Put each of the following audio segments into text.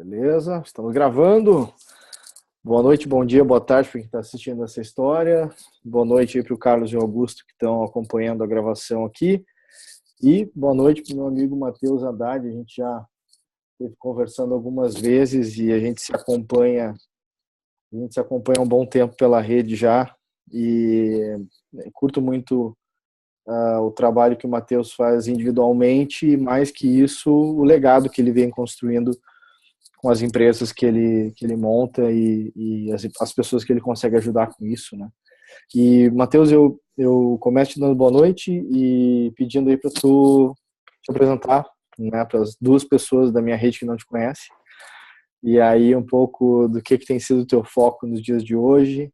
Beleza, estamos gravando. Boa noite, bom dia, boa tarde para quem está assistindo essa história. Boa noite aí para o Carlos e o Augusto que estão acompanhando a gravação aqui. E boa noite para o meu amigo Matheus Haddad. A gente já esteve conversando algumas vezes e a gente se acompanha há um bom tempo pela rede já. E curto muito o trabalho que o Matheus faz individualmente e, mais que isso, o legado que ele vem construindo com as empresas que ele monta e as pessoas que ele consegue ajudar com isso, né? E, Matheus, eu começo te dando boa noite e pedindo aí para tu te apresentar, né, para as duas pessoas da minha rede que não te conhecem, e aí um pouco do que tem sido o teu foco nos dias de hoje.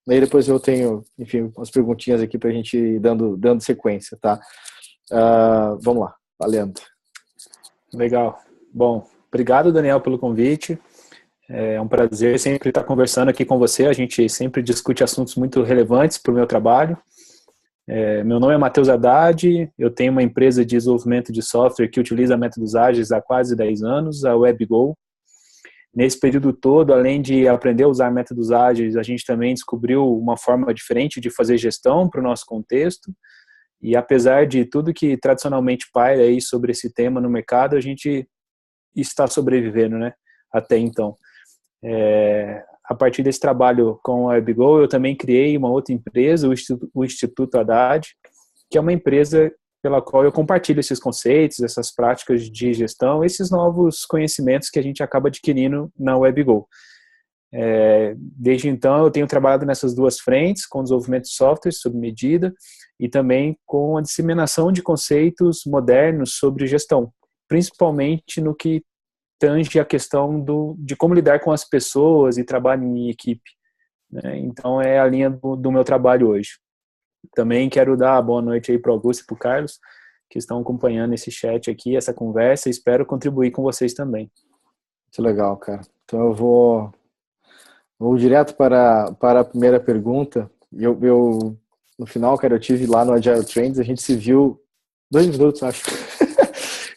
Aí depois eu tenho, enfim, umas perguntinhas aqui para a gente ir dando sequência, tá? Vamos lá, valendo. Legal. Bom, obrigado, Daniel, pelo convite. É um prazer sempre estar conversando aqui com você. A gente sempre discute assuntos muito relevantes para o meu trabalho. Meu nome é Matheus Haddad, eu tenho uma empresa de desenvolvimento de software que utiliza métodos ágeis há quase 10 anos, a WebGo. Nesse período todo, além de aprender a usar métodos ágeis, a gente também descobriu uma forma diferente de fazer gestão para o nosso contexto. E apesar de tudo que tradicionalmente paira aí sobre esse tema no mercado, a gente está sobrevivendo, né? Até então. A partir desse trabalho com a WebGo, eu também criei uma outra empresa, o Instituto Haddad, que é uma empresa pela qual eu compartilho esses conceitos, essas práticas de gestão, esses novos conhecimentos que a gente acaba adquirindo na WebGo. Desde então, eu tenho trabalhado nessas duas frentes, com desenvolvimento de software sob medida e também com a disseminação de conceitos modernos sobre gestão, principalmente no que tange a questão de como lidar com as pessoas e trabalho em equipe, né? Então, é a linha do meu trabalho hoje. Também quero dar boa noite aí para o Augusto e para o Carlos, que estão acompanhando esse chat aqui, essa conversa, e espero contribuir com vocês também. Que legal, cara. Então eu vou direto para a primeira pergunta. No final, cara, eu tive lá no Agile Trends, a gente se viu 2 minutos, acho.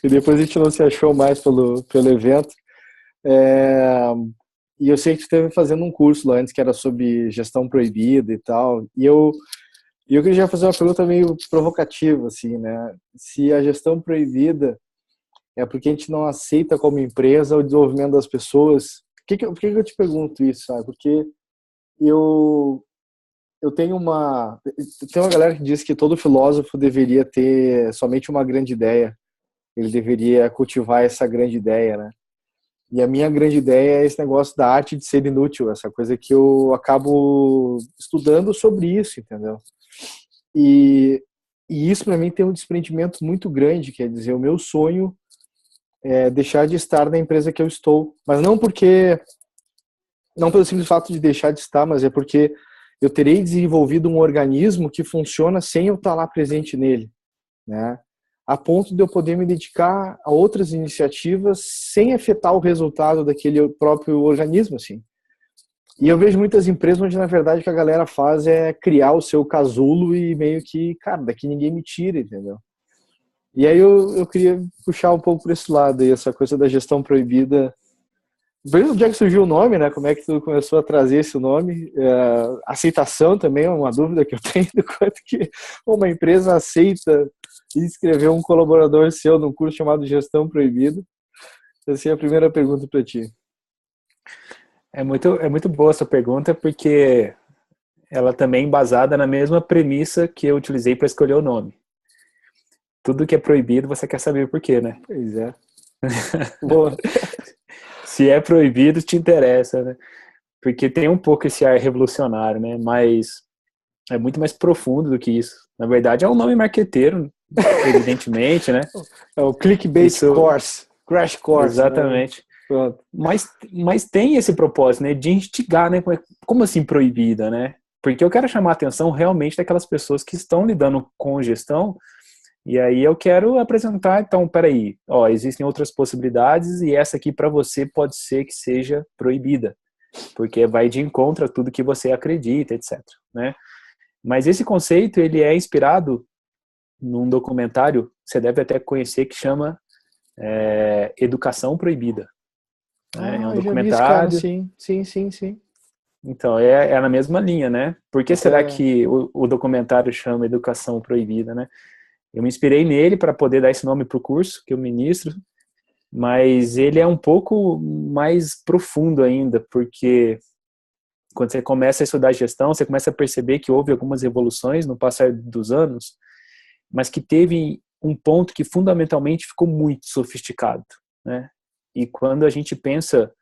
E depois a gente não se achou mais pelo evento. E eu sei que tu esteve fazendo um curso lá antes que era sobre gestão proibida e tal. E eu queria fazer uma pergunta meio provocativa, assim, né? Se a gestão proibida é porque a gente não aceita como empresa o desenvolvimento das pessoas. Por que eu te pergunto isso, sabe? Porque eu tenho tem uma galera que diz que todo filósofo deveria ter somente uma grande ideia. Ele deveria cultivar essa grande ideia, né? E a minha grande ideia é esse negócio da arte de ser inútil, essa coisa que eu acabo estudando sobre isso, entendeu? E isso para mim tem um desprendimento muito grande, quer dizer, o meu sonho é deixar de estar na empresa que eu estou, mas não pelo simples fato de deixar de estar, mas é porque eu terei desenvolvido um organismo que funciona sem eu estar lá presente nele, né? A ponto de eu poder me dedicar a outras iniciativas sem afetar o resultado daquele próprio organismo, assim. E eu vejo muitas empresas onde, na verdade, o que a galera faz é criar o seu casulo e meio que, cara, daqui ninguém me tira, entendeu? E aí eu queria puxar um pouco por esse lado aí, essa coisa da gestão proibida. Veja onde é que surgiu o nome, né? Como é que tu começou a trazer esse nome? Aceitação também é uma dúvida que eu tenho, do quanto que uma empresa aceita inscrever um colaborador seu num curso chamado Gestão Proibida. Essa é a primeira pergunta para ti. É muito boa essa pergunta, porque ela também é embasada na mesma premissa que eu utilizei para escolher o nome. Tudo que é proibido, você quer saber por quê, né? Pois é. Boa. Se é proibido, te interessa, né? Porque tem um pouco esse ar revolucionário, né? Mas é muito mais profundo do que isso. Na verdade, é um nome marqueteiro, evidentemente, né? É o clickbait course, crash course. Exatamente. Né? Mas tem esse propósito, né? De instigar, né? Como assim proibida, né? Porque eu quero chamar a atenção realmente daquelas pessoas que estão lidando com gestão. E aí eu quero apresentar, então, peraí, ó, existem outras possibilidades e essa aqui para você pode ser que seja proibida, porque vai de encontro a tudo que você acredita, etc, né? Mas esse conceito, ele é inspirado num documentário, você deve até conhecer, que chama Educação Proibida. né? É um Eu já vi esse cara, documentário. sim. Sim, sim, sim. Então, é na mesma linha, né? Por que será Até... que o documentário chama Educação Proibida, né? Eu me inspirei nele para poder dar esse nome para o curso que eu ministro, mas ele é um pouco mais profundo ainda, porque quando você começa a estudar gestão, você começa a perceber que houve algumas evoluções no passar dos anos, mas que teve um ponto que fundamentalmente ficou muito sofisticado, né? E quando a gente pensa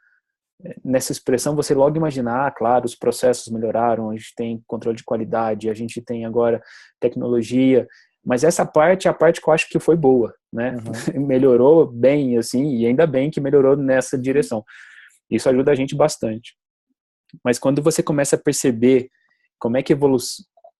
nessa expressão, você logo imaginar, claro, os processos melhoraram, a gente tem controle de qualidade, a gente tem agora tecnologia, mas essa parte é a parte que eu acho que foi boa, né? Uhum. Melhorou bem, assim, e ainda bem que melhorou nessa direção. Isso ajuda a gente bastante. Mas quando você começa a perceber como é que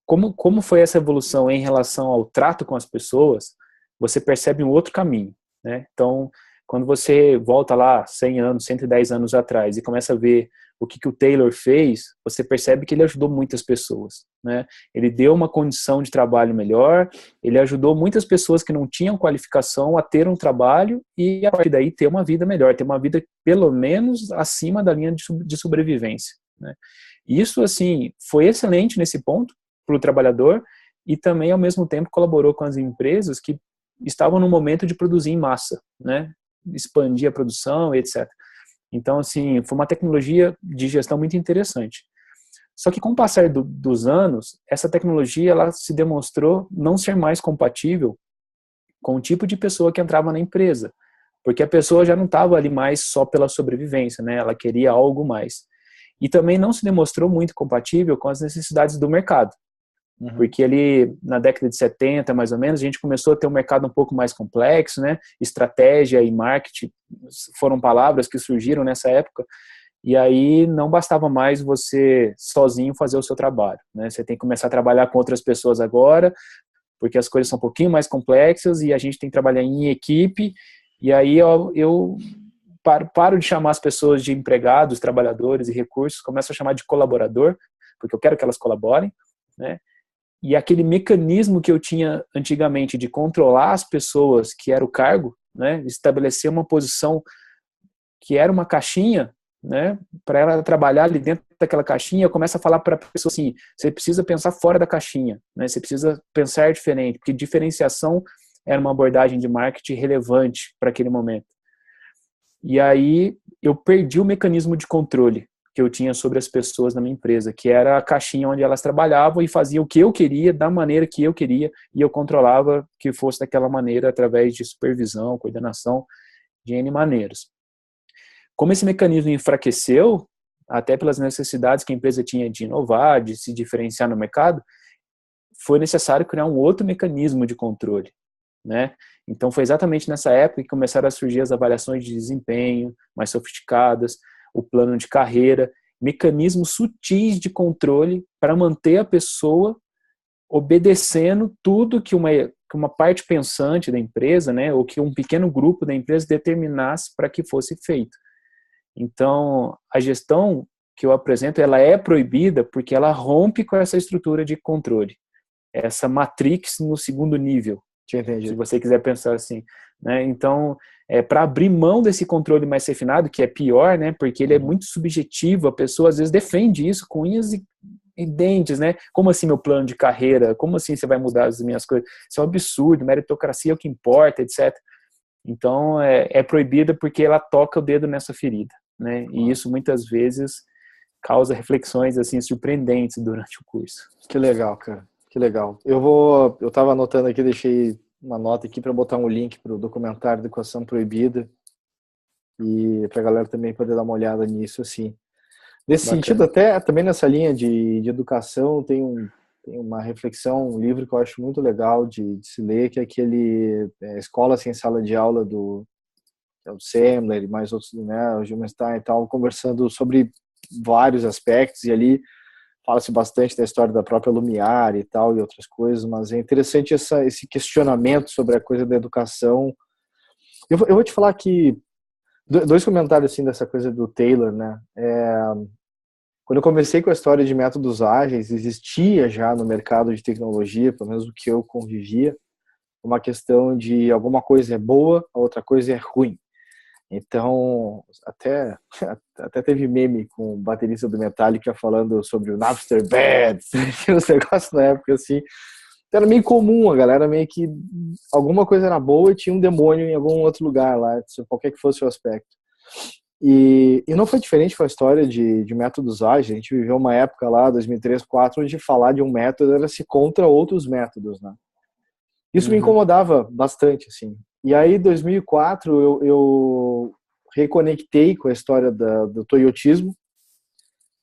como foi essa evolução em relação ao trato com as pessoas, você percebe um outro caminho, né? Então, quando você volta lá 100 anos, 110 anos atrás e começa a ver o que o Taylor fez, você percebe que ele ajudou muitas pessoas, né? Ele deu uma condição de trabalho melhor, ele ajudou muitas pessoas que não tinham qualificação a ter um trabalho e a partir daí ter uma vida melhor, ter uma vida pelo menos acima da linha de sobrevivência, né? Isso, assim, foi excelente nesse ponto para o trabalhador e também, ao mesmo tempo, colaborou com as empresas que estavam no momento de produzir em massa, né? Expandir a produção, etc. Então, assim, foi uma tecnologia de gestão muito interessante. Só que com o passar dos anos, essa tecnologia ela se demonstrou não ser mais compatível com o tipo de pessoa que entrava na empresa, porque a pessoa já não estava ali mais só pela sobrevivência, né? Ela queria algo mais. E também não se demonstrou muito compatível com as necessidades do mercado, Uhum. porque ali na década de 70, mais ou menos, a gente começou a ter um mercado um pouco mais complexo, né? Estratégia e marketing foram palavras que surgiram nessa época, e aí não bastava mais você sozinho fazer o seu trabalho, né? Você tem que começar a trabalhar com outras pessoas agora, porque as coisas são um pouquinho mais complexas e a gente tem que trabalhar em equipe, e aí eu paro de chamar as pessoas de empregados, trabalhadores e recursos, começo a chamar de colaborador, porque eu quero que elas colaborem, né? E aquele mecanismo que eu tinha antigamente de controlar as pessoas, que era o cargo, né, estabelecer uma posição que era uma caixinha, né, para ela trabalhar ali dentro daquela caixinha, eu começo a falar para a pessoa assim, você precisa pensar fora da caixinha, né, você precisa pensar diferente, porque diferenciação era uma abordagem de marketing relevante para aquele momento. E aí eu perdi o mecanismo de controle que eu tinha sobre as pessoas na minha empresa, que era a caixinha onde elas trabalhavam e faziam o que eu queria, da maneira que eu queria, e eu controlava que fosse daquela maneira através de supervisão, coordenação, de N maneiras. Como esse mecanismo enfraqueceu, até pelas necessidades que a empresa tinha de inovar, de se diferenciar no mercado, foi necessário criar um outro mecanismo de controle, né? Então foi exatamente nessa época que começaram a surgir as avaliações de desempenho mais sofisticadas, o plano de carreira, mecanismos sutis de controle para manter a pessoa obedecendo tudo que uma parte pensante da empresa, né, ou que um pequeno grupo da empresa determinasse para que fosse feito. Então, a gestão que eu apresento, ela é proibida porque ela rompe com essa estrutura de controle, essa matrix no segundo nível, Tinha se entendido. você quiser pensar assim, né? Então, para abrir mão desse controle mais refinado, que é pior, né? Porque ele é Uhum. muito subjetivo, a pessoa às vezes defende isso com unhas e dentes, né? Como assim meu plano de carreira? Como assim você vai mudar as minhas coisas? Isso é um absurdo, meritocracia é o que importa, etc. Então, é proibida porque ela toca o dedo nessa ferida, né? E Claro. isso muitas vezes causa reflexões assim surpreendentes durante o curso. Que legal, cara. Que legal. Eu tava anotando aqui, deixei uma nota aqui para botar um link para o documentário Educação Proibida e para a galera também poder dar uma olhada nisso, assim. Nesse sentido, Bacana. até também nessa linha de educação, tem uma reflexão, um livro que eu acho muito legal de se ler, que é aquele Escola Sem Sala de Aula, que é o Sandler e mais outros, né, o Gilmenstein e tal, conversando sobre vários aspectos, e ali fala-se bastante da história da própria Lumiar e tal, e outras coisas, mas é interessante esse questionamento sobre a coisa da educação. Eu vou te falar que dois comentários assim dessa coisa do Taylor, né? Quando eu comecei com a história de métodos ágeis, existia já no mercado de tecnologia, pelo menos o que eu convivia, uma questão de alguma coisa é boa, a outra coisa é ruim. Então, até teve meme com o baterista do Metallica falando sobre o Napster Bad, os negócios na época, assim. Era meio comum, a galera meio que alguma coisa era boa e tinha um demônio em algum outro lugar lá, qualquer que fosse o aspecto. E não foi diferente com a história de métodos ágeis. A gente viveu uma época lá, 2003, 2004, onde falar de um método era se contra outros métodos, né? Isso me incomodava bastante, assim. E aí, em 2004, eu reconectei com a história do toyotismo,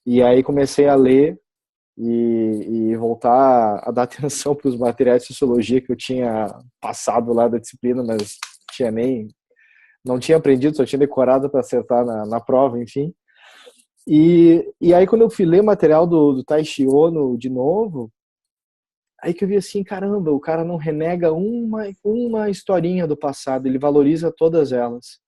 e aí comecei a ler e voltar a dar atenção para os materiais de sociologia que eu tinha passado lá da disciplina, mas não tinha aprendido, só tinha decorado para acertar na prova, enfim. E aí, quando eu fui ler material do Taishi Ono de novo, aí que eu vi assim, caramba, o cara não renega uma historinha do passado, ele valoriza todas elas.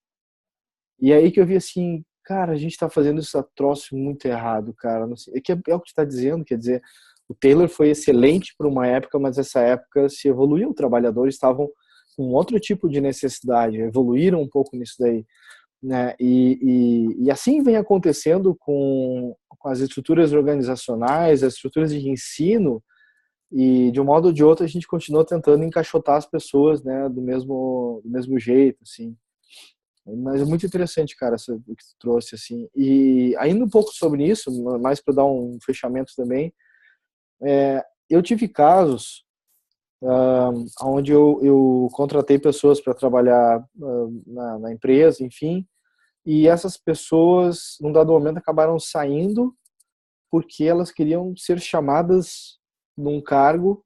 E aí que eu vi assim, cara, a gente tá fazendo esse troço muito errado, cara. Não sei, é o que tu tá dizendo, quer dizer, o Taylor foi excelente para uma época, mas essa época se evoluiu, os trabalhadores estavam com outro tipo de necessidade, evoluíram um pouco nisso daí, né? E assim vem acontecendo com as estruturas organizacionais, as estruturas de ensino, e de um modo ou de outro a gente continua tentando encaixotar as pessoas, né, do mesmo jeito, assim. Mas é muito interessante, cara, o que tu trouxe, assim. E ainda um pouco sobre isso, mais para dar um fechamento também, eu tive casos onde eu contratei pessoas para trabalhar na empresa, enfim, e essas pessoas, num dado momento, acabaram saindo porque elas queriam ser chamadas num cargo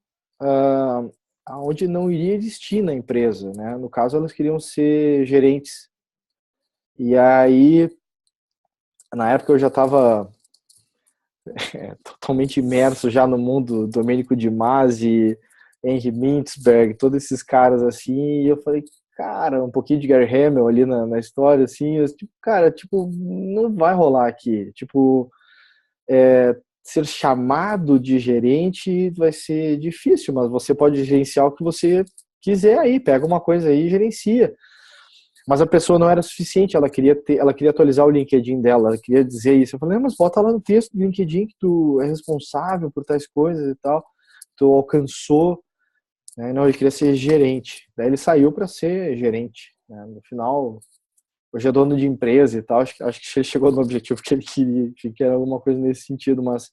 onde não iria existir na empresa, né? No caso, elas queriam ser gerentes. E aí, na época, eu já estava totalmente imerso já no mundo Domênico de Masi, Henry Mintzberg, todos esses caras assim, e eu falei, cara, um pouquinho de Gary Hamel ali na história, assim, eu, tipo, cara, tipo, não vai rolar aqui, tipo, ser chamado de gerente vai ser difícil, mas você pode gerenciar o que você quiser aí, pega uma coisa aí e gerencia. Mas a pessoa não era suficiente, ela queria atualizar o LinkedIn dela, ela queria dizer isso. Eu falei, mas bota lá no texto do LinkedIn que tu é responsável por tais coisas e tal, tu alcançou, né? Não, ele queria ser gerente. Daí ele saiu para ser gerente, né? No final, hoje é dono de empresa e tal, acho que ele chegou no objetivo que ele queria, que era alguma coisa nesse sentido, mas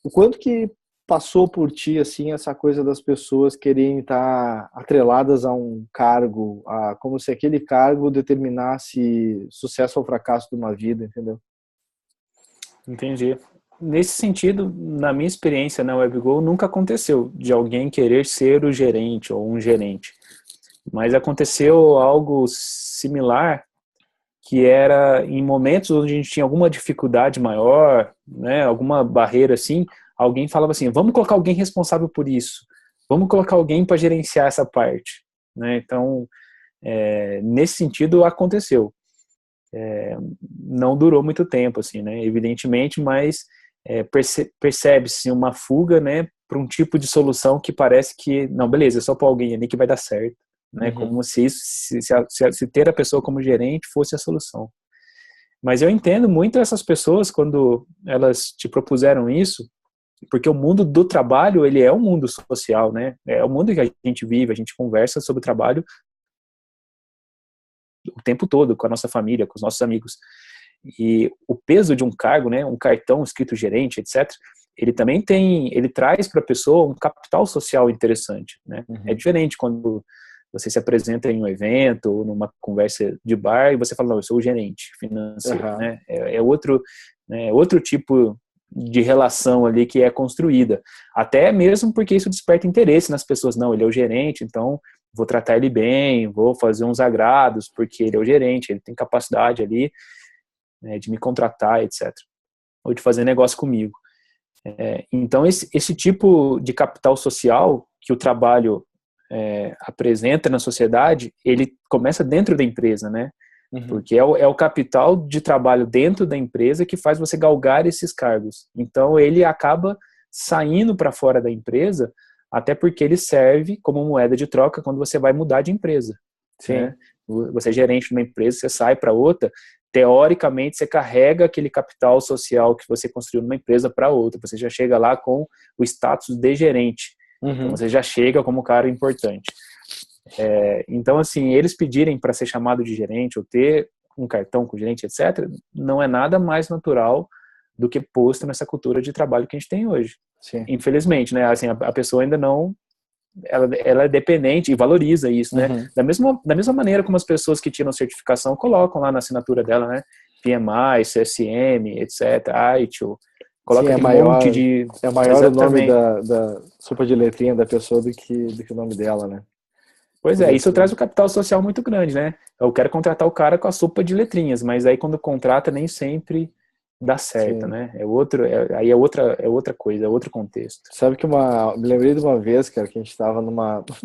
o quanto que passou por ti, assim, essa coisa das pessoas quererem estar atreladas a um cargo, como se aquele cargo determinasse sucesso ou fracasso de uma vida, entendeu? Entendi. Nesse sentido, na minha experiência na WebGo, nunca aconteceu de alguém querer ser o gerente ou um gerente. Mas aconteceu algo similar, que era em momentos onde a gente tinha alguma dificuldade maior, né, alguma barreira assim, alguém falava assim, vamos colocar alguém responsável por isso, vamos colocar alguém para gerenciar essa parte, né? Então, nesse sentido aconteceu. Não durou muito tempo, assim, né? Evidentemente, mas percebe-se uma fuga, né, para um tipo de solução que parece que, não, beleza, é só para alguém ali que vai dar certo, né? Como se isso, se ter a pessoa como gerente fosse a solução. Mas eu entendo muito essas pessoas quando elas te propuseram isso, porque o mundo do trabalho, ele é um mundo social, né? É o mundo que a gente vive, a gente conversa sobre o trabalho o tempo todo, com a nossa família, com os nossos amigos. E o peso de um cargo, né, um cartão escrito gerente, etc., ele traz para a pessoa um capital social interessante, né? É diferente quando você se apresenta em um evento ou numa conversa de bar e você fala, não, eu sou o gerente financeiro, né? É outro tipo de relação ali que é construída. Até mesmo porque isso desperta interesse nas pessoas. Não, ele é o gerente, então vou tratar ele bem, vou fazer uns agrados, porque ele é o gerente, ele tem capacidade ali, né, de me contratar, etc. Ou de fazer negócio comigo. Então, esse tipo de capital social que o trabalho apresenta na sociedade, ele começa dentro da empresa, né? Porque é o capital de trabalho dentro da empresa que faz você galgar esses cargos. Então, ele acaba saindo para fora da empresa, até porque ele serve como moeda de troca quando você vai mudar de empresa. Sim. Né? você é gerente de uma empresa, você sai para outra, teoricamente você carrega aquele capital social que você construiu numa empresa para outra, você já chega lá com o status de gerente, então você já chega como um cara importante. Então, assim, eles pedirem para ser chamado de gerente ou ter um cartão com gerente, etc., não é nada mais natural do que posto nessa cultura de trabalho que a gente tem hoje. Sim. Infelizmente, né? Assim, a pessoa ainda não... Ela é dependente e valoriza isso, né? Da mesma maneira como as pessoas que tiram certificação colocam lá na assinatura dela, né? PMI, CSM, etc., ITIL. Coloca Sim, aquele monte de... É maior Exatamente. o nome da sopa de letrinha da pessoa do que o nome dela, né? Pois é, isso traz um capital social muito grande, né? Eu quero contratar o cara com a sopa de letrinhas, mas aí quando contrata nem sempre dá certo, Sim. né? Aí é outra coisa, é outro contexto. Sabe que me lembrei de uma vez, cara, que a gente estava num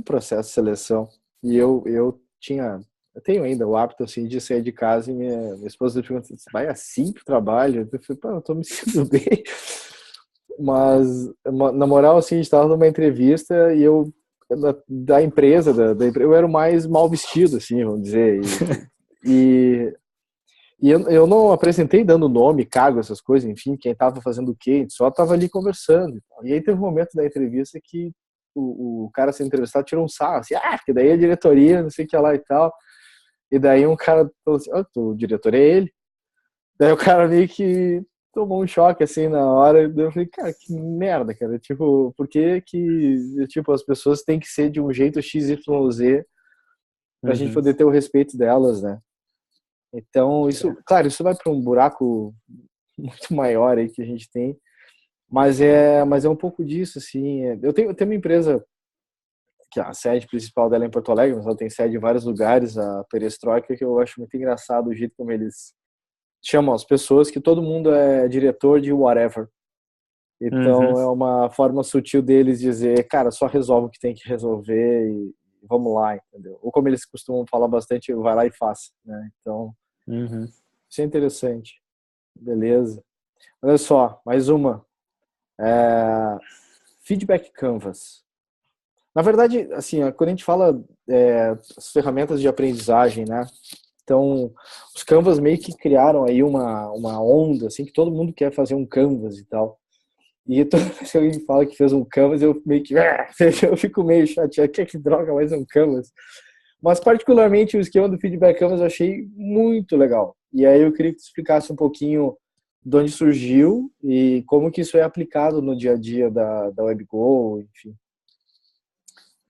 processo de seleção e eu tenho ainda o hábito, assim, de sair de casa e minha esposa pergunta, você vai assim pro trabalho? Eu falei, pô, eu tô me sentindo bem. Mas, na moral, assim, a gente estava numa entrevista e da empresa, eu era o mais mal vestido, assim, vamos dizer, e eu não apresentei dando nome, cargo, essas coisas, enfim, quem estava fazendo o quê, a gente só estava ali conversando. E aí teve um momento da entrevista que o cara sendo entrevistado tirou um sarro, assim, porque daí a diretoria, não sei o que lá e tal. E daí um cara falou assim, o diretor é ele. Daí o cara meio que tomou um choque, assim, na hora. Eu falei, cara, que merda, cara. Tipo, por que tipo, as pessoas têm que ser de um jeito XYZ pra gente poder ter o respeito delas, né? Então, claro, isso vai para um buraco muito maior aí que a gente tem, mas é um pouco disso, assim. Eu tenho uma empresa que a sede principal dela é em Porto Alegre, mas ela tem sede em vários lugares, a Perestroika, que eu acho muito engraçado o jeito como eles chamam as pessoas, que todo mundo é diretor de whatever. Então, é uma forma sutil deles dizer, cara, só resolve o que tem que resolver e vamos lá, entendeu? Ou como eles costumam falar bastante, vai lá e faça, né? Então, isso é interessante. Beleza. Olha só, mais uma. Feedback Canvas. Na verdade, assim, quando a gente fala as ferramentas de aprendizagem, né? Então, os Canvas meio que criaram aí uma onda, assim, que todo mundo quer fazer um Canvas e tal. E toda vez que alguém fala que fez um Canvas, eu meio que... eu fico meio chateado. Que droga, mais um Canvas. Mas, particularmente, o esquema do Feedback Canvas eu achei muito legal. E aí eu queria que tu explicasse um pouquinho de onde surgiu e como que isso é aplicado no dia a dia da WebGo, enfim.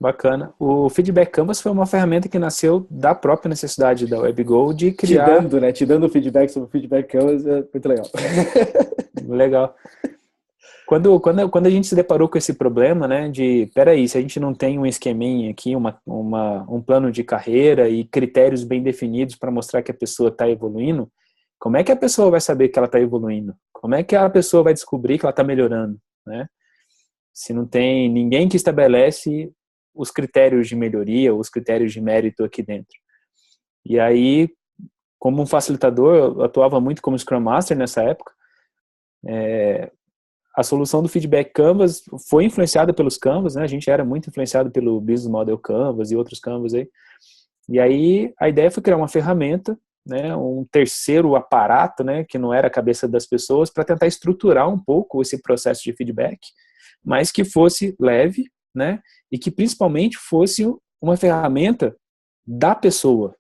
Bacana. O Feedback Canvas foi uma ferramenta que nasceu da própria necessidade da WebGo de criar... Te dando feedback sobre o Feedback Canvas é muito legal. Legal. Quando a gente se deparou com esse problema, né, peraí, se a gente não tem um esqueminha aqui, um plano de carreira e critérios bem definidos para mostrar que a pessoa está evoluindo, como é que a pessoa vai saber que ela está evoluindo? Como é que a pessoa vai descobrir que ela está melhorando, né? Se não tem ninguém que estabelece os critérios de melhoria, os critérios de mérito aqui dentro. E aí, como um facilitador, eu atuava muito como Scrum Master nessa época. A solução do Feedback Canvas foi influenciada pelos Canvas, né? A gente era muito influenciado pelo Business Model Canvas e outros Canvas aí. E aí a ideia foi criar uma ferramenta, né, um terceiro aparato, né, que não era a cabeça das pessoas, para tentar estruturar um pouco esse processo de feedback, mas que fosse leve, né, e que principalmente fosse uma ferramenta da pessoa.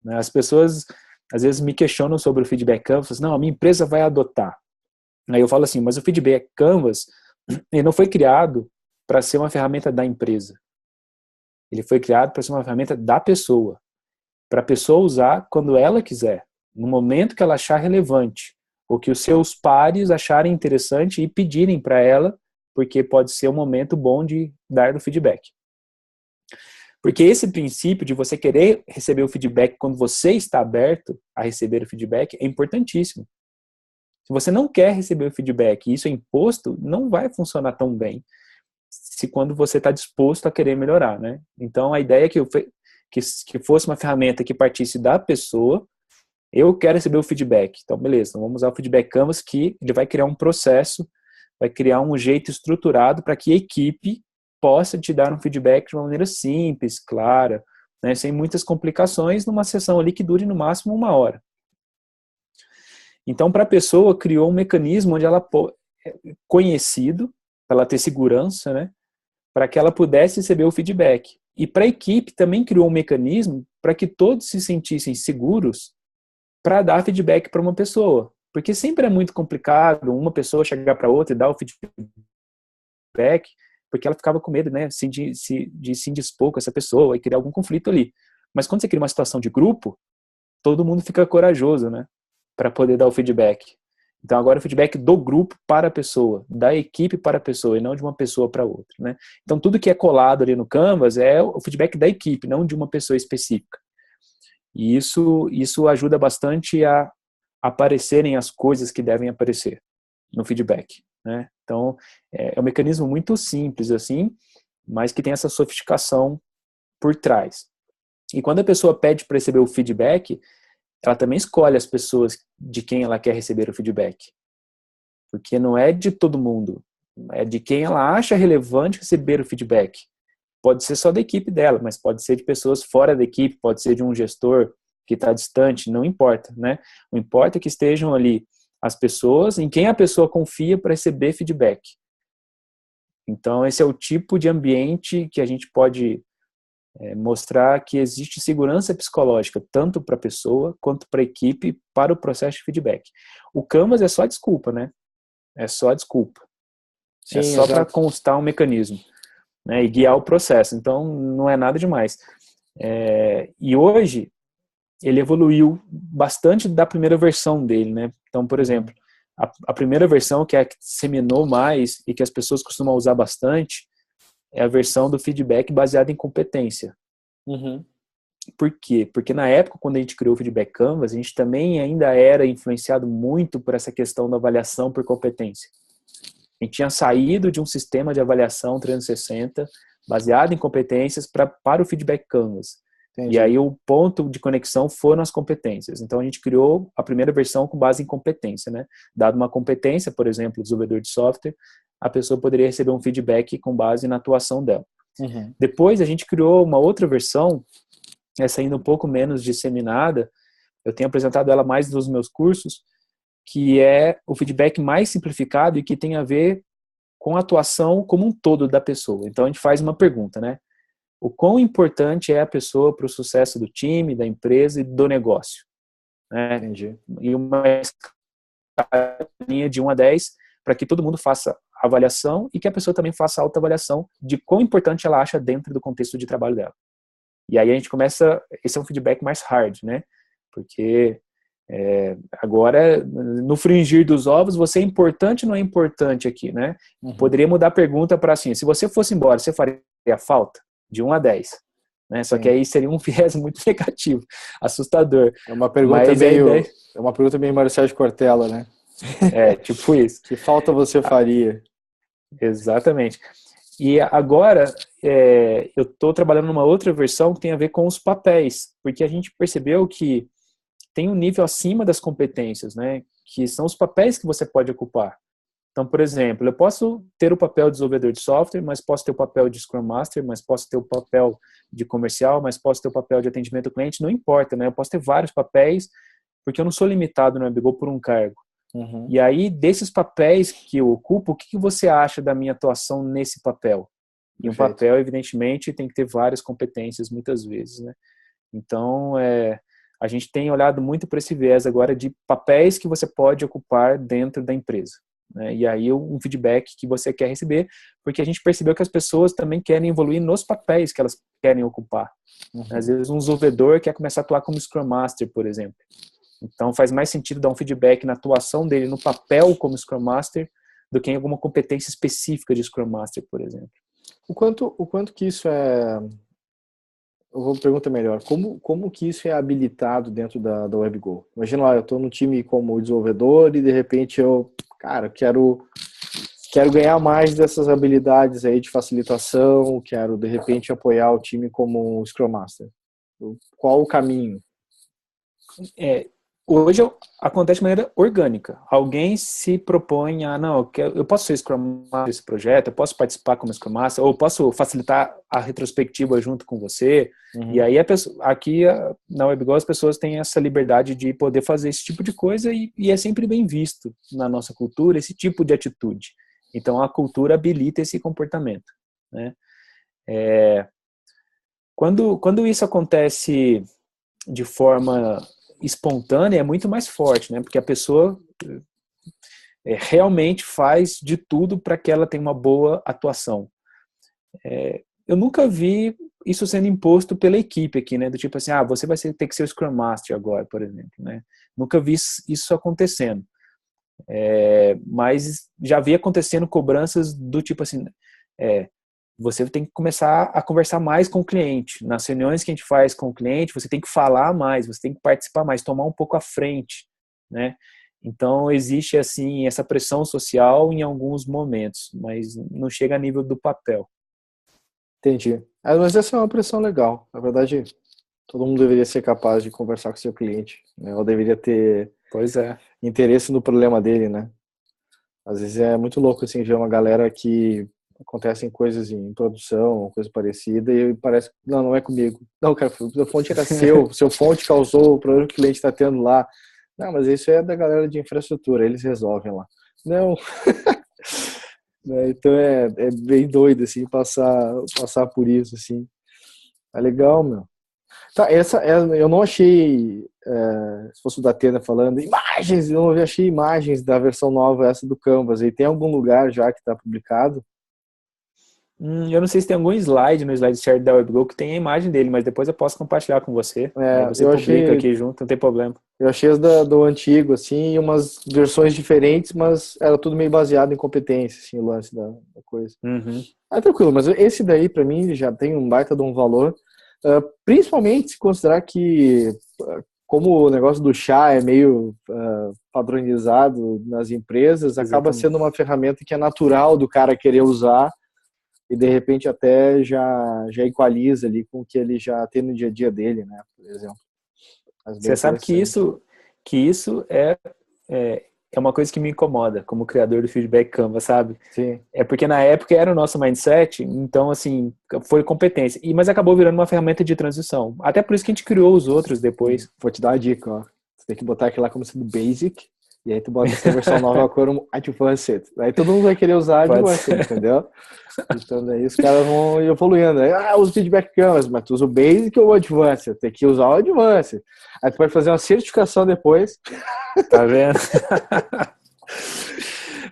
Né? As pessoas às vezes me questionam sobre o Feedback Canvas, não, a minha empresa vai adotar. Aí eu falo assim, mas o Feedback Canvas, ele não foi criado para ser uma ferramenta da empresa. Ele foi criado para ser uma ferramenta da pessoa. Para a pessoa usar quando ela quiser, no momento que ela achar relevante, ou que os seus pares acharem interessante e pedirem para ela, porque pode ser um momento bom de dar o feedback. Porque esse princípio de você querer receber o feedback quando você está aberto a receber o feedback é importantíssimo. Se você não quer receber o feedback e isso é imposto, não vai funcionar tão bem se quando você está disposto a querer melhorar, né? Então, a ideia é que fosse uma ferramenta que partisse da pessoa. Eu quero receber o feedback. Então, beleza, então vamos usar o Feedback Canvas, que ele vai criar um processo, vai criar um jeito estruturado para que a equipe possa te dar um feedback de uma maneira simples, clara, né, sem muitas complicações, numa sessão ali que dure no máximo 1 hora. Então, para a pessoa, criou um mecanismo onde ela conhecido, para ela ter segurança, né, para que ela pudesse receber o feedback. E para a equipe também criou um mecanismo para que todos se sentissem seguros para dar feedback para uma pessoa. Porque sempre é muito complicado uma pessoa chegar para outra e dar o feedback, porque ela ficava com medo, né, de se indispor com essa pessoa e criar algum conflito ali. Mas quando você cria uma situação de grupo, todo mundo fica corajoso, né, para poder dar o feedback. Então agora o feedback do grupo para a pessoa, da equipe para a pessoa, e não de uma pessoa para outra, né? Então tudo que é colado ali no Canvas é o feedback da equipe, não de uma pessoa específica. E isso ajuda bastante a aparecerem as coisas que devem aparecer no feedback, né? Então é um mecanismo muito simples assim, mas que tem essa sofisticação por trás. E quando a pessoa pede para receber o feedback, ela também escolhe as pessoas de quem ela quer receber o feedback. Porque não é de todo mundo, é de quem ela acha relevante receber o feedback. Pode ser só da equipe dela, mas pode ser de pessoas fora da equipe, pode ser de um gestor que está distante, não importa, né? O importa é que estejam ali as pessoas em quem a pessoa confia para receber feedback. Então, esse é o tipo de ambiente que a gente pode mostrar que existe segurança psicológica, tanto para a pessoa, quanto para a equipe, para o processo de feedback. O Canvas é só desculpa, né? É só desculpa. Sim, é só para constar um mecanismo, né? E guiar o processo. Então, não é nada demais. E hoje, ele evoluiu bastante da primeira versão dele, né? Então, por exemplo, a primeira versão, que é a que disseminou mais e que as pessoas costumam usar bastante, é a versão do feedback baseada em competência. Uhum. Por quê? Porque na época, quando a gente criou o Feedback Canvas, a gente também ainda era influenciado muito por essa questão da avaliação por competência. A gente tinha saído de um sistema de avaliação 360 baseado em competências para o Feedback Canvas. Entendi. E aí o ponto de conexão foram as competências. Então a gente criou a primeira versão com base em competência, né? Dado uma competência, por exemplo, desenvolvedor de software, a pessoa poderia receber um feedback com base na atuação dela. Uhum. Depois a gente criou uma outra versão, essa ainda um pouco menos disseminada, eu tenho apresentado ela mais nos meus cursos, que é o feedback mais simplificado e que tem a ver com a atuação como um todo da pessoa. Então a gente faz uma pergunta, né? O quão importante é a pessoa para o sucesso do time, da empresa e do negócio? Né? Entendi. E uma linha de 1 a 10 para que todo mundo faça a avaliação e que a pessoa também faça a autoavaliação de quão importante ela acha dentro do contexto de trabalho dela. E aí a gente começa, esse é um feedback mais hard, né? Porque agora, no fringir dos ovos, você é importante ou não é importante aqui, né? Uhum. Poderia mudar a pergunta para assim, se você fosse embora, você faria falta? De 1 a 10. Né? Só que aí seria um viés muito negativo, assustador. É uma pergunta é uma pergunta meio Marcelo de Cortella, né? Tipo isso. Que falta você faria? Exatamente. E agora eu estou trabalhando numa outra versão que tem a ver com os papéis, porque a gente percebeu que tem um nível acima das competências, né? Que são os papéis que você pode ocupar. Então, por exemplo, eu posso ter o papel de desenvolvedor de software, mas posso ter o papel de Scrum Master, mas posso ter o papel de comercial, mas posso ter o papel de atendimento ao cliente, não importa, né? Eu posso ter vários papéis, porque eu não sou limitado no Webgo por um cargo. Uhum. E aí, desses papéis que eu ocupo, o que você acha da minha atuação nesse papel? E um papel, evidentemente, tem que ter várias competências, muitas vezes, né? Então, a gente tem olhado muito para esse viés agora de papéis que você pode ocupar dentro da empresa. Né? E aí um feedback que você quer receber, porque a gente percebeu que as pessoas também querem evoluir nos papéis que elas querem ocupar. Uhum. Às vezes um desenvolvedor quer começar a atuar como Scrum Master, por exemplo. Então faz mais sentido dar um feedback na atuação dele no papel como Scrum Master do que em alguma competência específica de Scrum Master, por exemplo. O quanto que isso é... Eu vou perguntar melhor. Como que isso é habilitado dentro da Webgo? Imagina lá, eu estou no time como desenvolvedor e de repente quero ganhar mais dessas habilidades aí de facilitação, quero de repente apoiar o time como Scrum Master. Qual o caminho? hoje acontece de maneira orgânica. Alguém se propõe a, não, eu posso ser Scrum Master desse projeto, eu posso participar como Scrum Master, ou eu posso facilitar a retrospectiva junto com você. E aí aqui na WebGo as pessoas têm essa liberdade de poder fazer esse tipo de coisa e é sempre bem visto na nossa cultura esse tipo de atitude. Então a cultura habilita esse comportamento, né? Quando isso acontece de forma espontânea, é muito mais forte, né? Porque a pessoa realmente faz de tudo para que ela tenha uma boa atuação. Eu nunca vi isso sendo imposto pela equipe aqui, né? Do tipo assim, você vai ter que ser o Scrum Master agora, por exemplo, né? Nunca vi isso acontecendo. Mas já vi acontecendo cobranças do tipo assim, você tem que começar a conversar mais com o cliente. Nas reuniões que a gente faz com o cliente, você tem que falar mais, você tem que participar mais, tomar um pouco à frente, né? Então, existe, assim, essa pressão social em alguns momentos, mas não chega a nível do papel. Entendi. Mas essa é uma pressão legal. Na verdade, todo mundo deveria ser capaz de conversar com seu cliente, né? Ou deveria ter Pois é. interesse no problema dele, né? Às vezes é muito louco, assim, ver uma galera que acontecem coisas em produção, coisa parecida, e parece que não é comigo. Não, cara, a fonte era seu fonte causou o problema que o cliente está tendo lá. Não, mas isso é da galera de infraestrutura, eles resolvem lá. Não. Então é bem doido, assim, passar por isso, assim. É legal, meu. Tá, eu não achei, se fosse o da Atena falando, imagens, eu não achei imagens da versão nova, essa do Canvas. E tem algum lugar já que está publicado? Eu não sei se tem algum slide no slide share da WebGo que tem a imagem dele, mas depois eu posso compartilhar com você. Aí você Eu publica achei, aqui junto, não tem problema. eu achei as do antigo, assim, e umas versões diferentes, mas era tudo meio baseado em competência, assim, o lance da coisa. Uhum. Tranquilo, mas esse daí, para mim, já tem um baita de um valor, principalmente se considerar que, como o negócio do chá é meio padronizado nas empresas, acaba Exatamente. sendo uma ferramenta que é natural do cara querer usar e, de repente, até já equaliza ali com o que ele já tem no dia a dia dele, né, por exemplo. Mas bem Você sabe interessante. que isso é uma coisa que me incomoda como criador do Feedback Canvas, sabe? Sim. É porque na época era o nosso mindset, então assim, foi competência. Mas acabou virando uma ferramenta de transição. Até por isso que a gente criou os outros depois. Vou te dar uma dica, ó. Você tem que botar aquilo lá como sendo basic, e aí tu bota essa versão nova como advanced. Aí todo mundo vai querer usar Pode advanced, ser. entendeu? Então daí os caras vão evoluindo. Aí, usa o feedback canvas, mas tu usa o basic ou o advanced? Tem que usar o advanced. Aí tu vai fazer uma certificação depois, Tá vendo?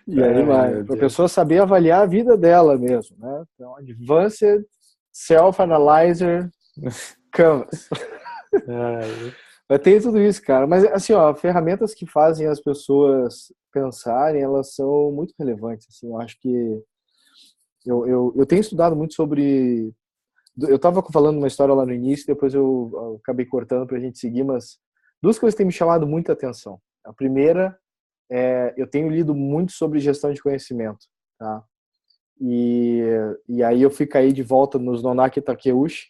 e aí Ai, vai. meu Pra Deus. pessoa saber avaliar a vida dela mesmo, né? Então, advanced, self-analyzer, canvas. Ai, Mas tem tudo isso, cara. Mas, assim, ó, ferramentas que fazem as pessoas pensarem, elas são muito relevantes, assim. Eu acho que eu tenho estudado muito sobre... Eu estava falando uma história lá no início, depois eu acabei cortando para a gente seguir, mas duas coisas têm me chamado muita atenção. A primeira eu tenho lido muito sobre gestão de conhecimento, tá? E, e aí eu fui cair de volta nos Nonaki Takeuchi,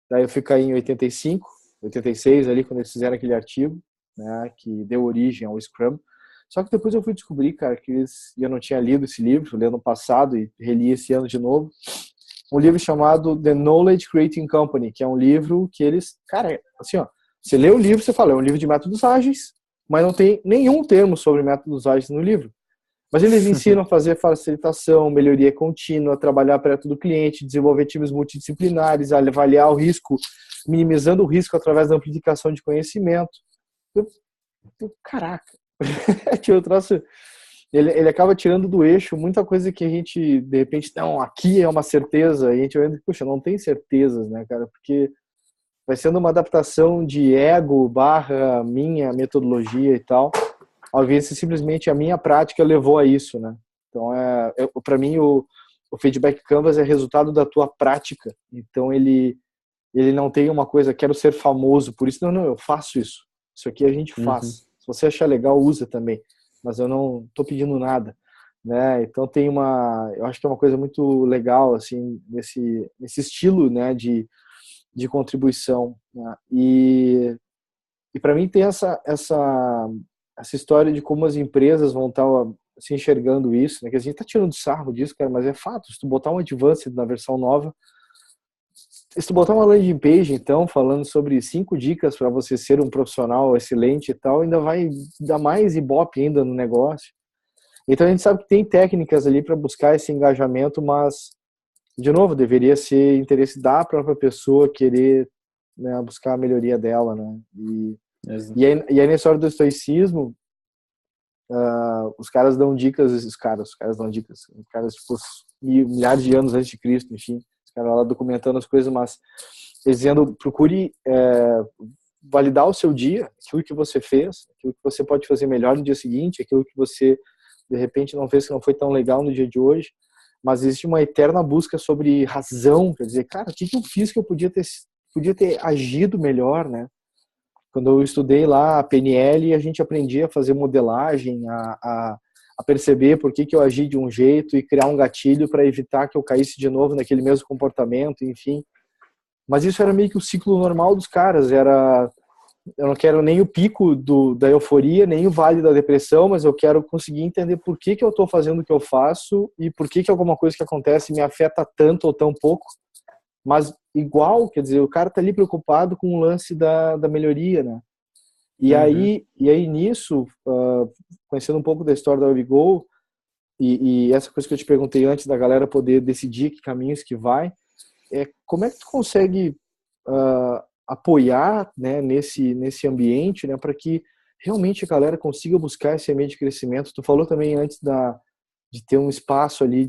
daí eu fui cair em 85, 86 ali, quando eles fizeram aquele artigo, né, que deu origem ao Scrum. Só que depois eu fui descobrir, cara, que eu não tinha lido esse livro, li ano passado e reli esse ano de novo, um livro chamado The Knowledge Creating Company, que é um livro que eles, cara, assim, ó, você lê o livro, você fala, é um livro de métodos ágeis, mas não tem nenhum termo sobre métodos ágeis no livro. Mas eles ensinam a fazer facilitação, melhoria contínua, trabalhar perto do cliente, desenvolver times multidisciplinares, avaliar o risco, minimizando o risco através da amplificação de conhecimento. Caraca, eu trouxe, ele acaba tirando do eixo muita coisa que a gente, de repente, não, aqui é uma certeza, e a gente vai, puxa, não tem certezas, né, cara, porque vai sendo uma adaptação de ego barra minha metodologia e tal, ao invés de simplesmente a minha prática levou a isso, né? Então, para mim, o feedback canvas é resultado da tua prática. Então, ele não tem uma coisa, quero ser famoso, por isso, não, eu faço isso. Isso aqui a gente uhum. faz. Se você achar legal, usa também. Mas eu não tô pedindo nada, né? Então, eu acho que é uma coisa muito legal, assim, nesse estilo, né, de contribuição, né? E para mim tem essa história de como as empresas vão estar se enxergando isso, né? Que a gente tá tirando sarro disso, cara, mas é fato. Se tu botar um Advanced na versão nova, se tu botar uma landing page, então, falando sobre 5 dicas para você ser um profissional excelente e tal, ainda vai dar mais ibope ainda no negócio. Então a gente sabe que tem técnicas ali para buscar esse engajamento, mas, de novo, deveria ser interesse da própria pessoa querer, né, buscar a melhoria dela, né? E aí nessa hora do estoicismo, os caras dão dicas, os caras tipo milhares de anos antes de Cristo, enfim, os caras lá documentando as coisas, mas dizendo, procure validar o seu dia, aquilo que você fez, aquilo que você pode fazer melhor no dia seguinte, aquilo que você de repente não fez, que não foi tão legal no dia de hoje, mas existe uma eterna busca sobre razão, quer dizer, cara, o que eu fiz que eu podia ter agido melhor, né? Quando eu estudei lá a PNL, a gente aprendia a fazer modelagem, a perceber por que eu agi de um jeito e criar um gatilho para evitar que eu caísse de novo naquele mesmo comportamento, enfim. Mas isso era meio que o ciclo normal dos caras, eu não quero nem o pico da euforia, nem o vale da depressão, mas eu quero conseguir entender por que eu estou fazendo o que eu faço e por que alguma coisa que acontece me afeta tanto ou tão pouco. Mas igual, quer dizer, o cara tá ali preocupado com o lance da melhoria, né? E aí nisso, conhecendo um pouco da história da WebGo, e essa coisa que eu te perguntei antes da galera poder decidir que caminhos que vai, como é que tu consegue apoiar, né, nesse ambiente, né, para que realmente a galera consiga buscar esse ambiente de crescimento? Tu falou também antes de ter um espaço ali